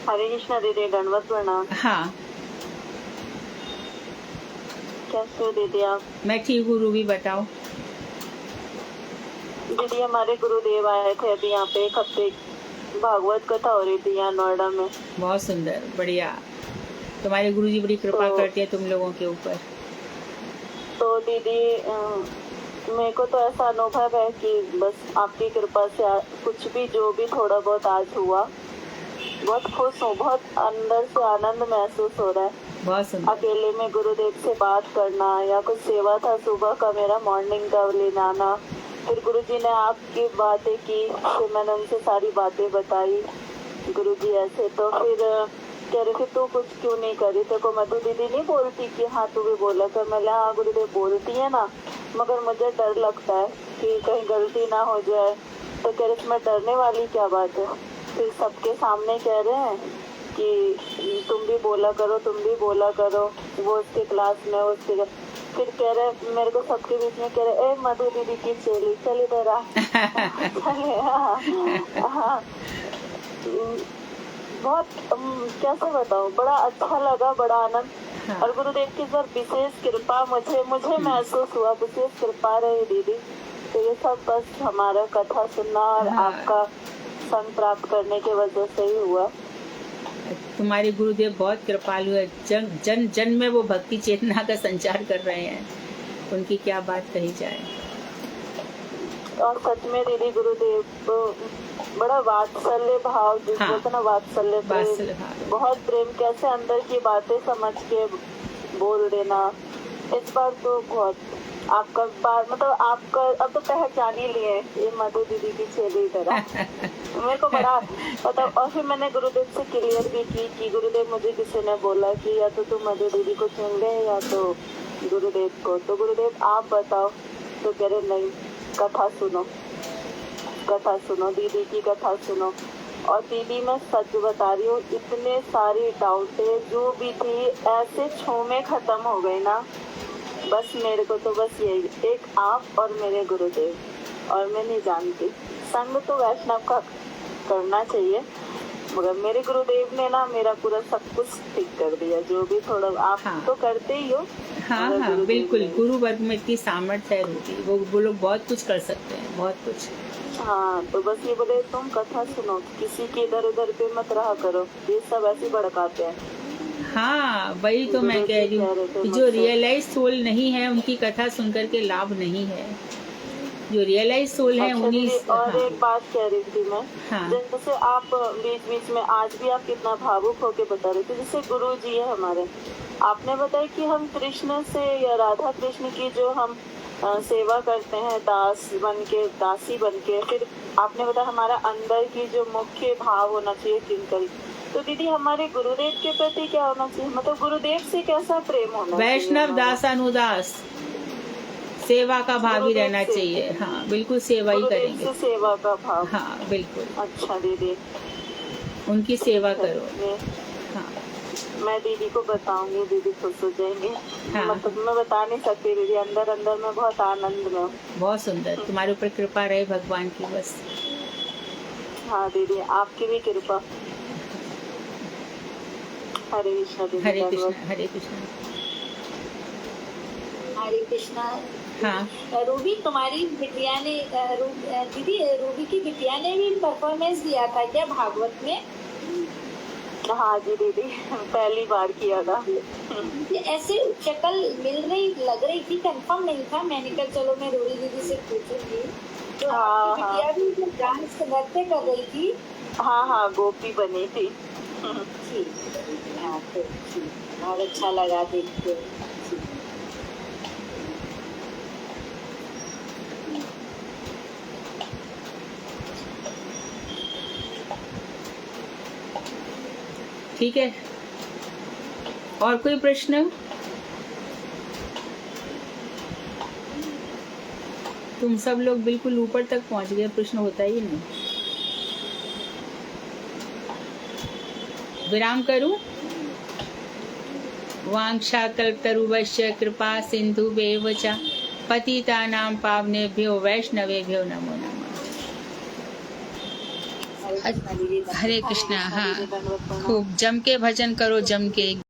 B: हरे कृष्णा दीदी, दंडवत प्रणाम।
A: हाँ,
B: कैसे हो दीदी आप?
A: मैं ठीक हूँ। रूबी बताओ।
B: दीदी हमारे गुरुदेव आए थे अभी यहाँ पे, एक हफ्ते भागवत कथा हो रही थी यहाँ नोएडा में।
A: बहुत सुंदर, बढ़िया। तुम्हारे गुरुजी बड़ी कृपा
B: तो-
A: करते हैं तुम लोगों के ऊपर।
B: तो दीदी मेरे को तो ऐसा अनुभव है कि बस आपकी कृपा से कुछ भी जो भी थोड़ा बहुत आज हुआ, बहुत खुश हूँ, बहुत अंदर से आनंद महसूस हो रहा है।
A: बहुत सुंदर।
B: अकेले में गुरुदेव से बात करना, या कुछ सेवा था सुबह का मेरा मॉर्निंग का ले जाना, फिर गुरुजी ने आपकी बातें की, फिर मैंने उनसे सारी बातें बताई। गुरुजी ऐसे तो फिर कह रहे थे तू कुछ क्यों नहीं करी, तेरे को मधु दीदी नहीं बोलती कि हाँ तू भी बोला कर। मैं हाँ गुरुदेव बोलती है ना, मगर मुझे डर लगता है कि कहीं गलती ना हो जाए। तो कह रहे इसमें डरने वाली क्या बात है। फिर सबके सामने कह रहे हैं कि तुम भी बोला करो, तुम भी बोला करो, वो उसके क्लास में, वो उसके। फिर कह रहे मेरे को सबके बीच में कह रहे ए मधु दीदी की चेली चल इधर आ। चले हाँ। बहुत कैसे बताऊँ, बड़ा अच्छा लगा, बड़ा आनंद।
A: हाँ।
B: और गुरुदेव की सर विशेष कृपा मुझे महसूस हुआ, विशेष कृपा रही दीदी। तो ये सब बस हमारा कथा सुनना और
A: हाँ।
B: आपका संग प्राप्त करने की वजह से ही हुआ।
A: तुम्हारे गुरुदेव बहुत कृपालु है। जन जन जन में वो भक्ति चेतना का संचार कर रहे हैं, उनकी क्या बात कही जाए।
B: और सच में दीदी गुरुदेव तो बड़ा वात्सल्य भाव, जिस
A: हाँ।
B: बोलते ना वात्सल्य
A: वात्सल्य
B: प्रेम,
A: भाव।
B: बहुत प्रेम, कैसे अंदर की बातें समझ के बोल देना। इस बार तो बहुत आपका बार मतलब आपका अब तो पहचान ही लिए ये मधु दीदी की चेली तरह। मेरे को बड़ा मतलब, और फिर मैंने गुरुदेव से क्लियर भी की कि गुरुदेव मुझे किसी ने बोला कि या तो तुम मधु दीदी को चुन ले या तो गुरुदेव को। तो गुरुदेव आप बताओ। तो कह रहे नहीं, कथा सुनो, कथा सुनो, दीदी की कथा सुनो। और दीदी मैं सच बता रही हूँ, इतने सारी डाउटें जो भी थी ऐसे छू में खत्म हो गई ना। बस मेरे को तो बस यही एक आप और मेरे गुरुदेव, और मैं नहीं जानती। संग तो वैष्णव का करना चाहिए, मगर मेरे गुरुदेव ने ना मेरा पूरा सब कुछ ठीक कर दिया। जो भी थोड़ा आप
A: हाँ।
B: तो करते ही हो।
A: हाँ
B: मगर
A: हाँ,
B: गुरुदेव
A: बिल्कुल।
B: ने-
A: गुरु वर्ग में इतनी सामर्थ्य है रूबी, वो लोग बहुत कुछ कर सकते हैं, बहुत कुछ।
B: हाँ, तो बस ये बोले तुम कथा सुनो, किसी के इधर उधर पे मत रहा करो, ये सब ऐसे भड़काते हैं।
A: हाँ, वही तो मैं कह रही हूँ कि जो रियलाइज सोल नहीं है उनकी कथा सुनकर के लाभ नहीं है। जो रियलाइज सोल है
B: अच्छा
A: उन्हीं।
B: दीदी, और
A: हाँ।
B: एक बात कह रही थी मैं।
A: हाँ।
B: जैसे आप बीच बीच में आज भी आप कितना भावुक होके बता रहे थे, जैसे गुरु जी है हमारे, आपने बताया कि हम कृष्ण से या राधा कृष्ण की जो हम सेवा करते हैं दास बन के, दासी बन के, फिर आपने बताया हमारा अंदर की जो मुख्य भाव होना चाहिए किंकरी। तो दीदी हमारे गुरुदेव के प्रति क्या होना चाहिए, मतलब गुरुदेव से कैसा प्रेम होना चाहिए?
A: वैष्णव
B: हमारा?
A: दासानुदास, सेवा का भाव ही
B: गुरुदेव
A: रहना
B: से।
A: चाहिए। हाँ, बिल्कुल सेवा ही
B: गुरुदेव
A: करेंगे।
B: से सेवा का भाव।
A: हाँ, बिल्कुल
B: अच्छा दीदी,
A: उनकी सेवा करो। हाँ।
B: मैं दीदी को बताऊंगी, दीदी खुश हो जाएंगे।
A: हाँ।
B: मतलब मैं बता नहीं सकती दीदी, अंदर अंदर में बहुत आनंद में हूँ।
A: बहुत सुंदर, तुम्हारे ऊपर कृपा रहे भगवान की बस।
B: हाँ दीदी, आपकी भी कृपा। हरे कृष्णा दीदी।
A: हरे कृष्ण,
B: धन्यवाद।
A: हरे कृष्ण।
C: हरे कृष्णा।
A: हाँ।
C: रूबी तुम्हारी बिटिया ने दीदी रूबी की बिटिया ने भी परफॉर्मेंस दिया था क्या भागवत में?
B: हाँ जी दीदी, पहली बार किया था।
C: ये ऐसे शक्ल मिल रही लग रही थी, कंफर्म नहीं था। मैंने कहा चलो मैं रूबी दीदी से पूछूंगी। तो
B: हाँ,
C: आपकी बिटिया भी जो डांस नृत्य कर रही थी।
B: हाँ हाँ, गोपी बनी थी।
C: ठीक। हाँ, तो ठीक, बहुत अच्छा लगा देख के।
A: ठीक है, और कोई प्रश्न? तुम सब लोग बिल्कुल ऊपर तक पहुंच गए, प्रश्न होता ही नहीं। विराम करूं? वांछा कल्पतरुभ्यश्च कृपा सिन्धुभ्येव च पतितानां पावनेभ्यो वैष्णवेभ्यो नमो नमः। हरे कृष्णा। हाँ, खूब जम के भजन करो, जम के।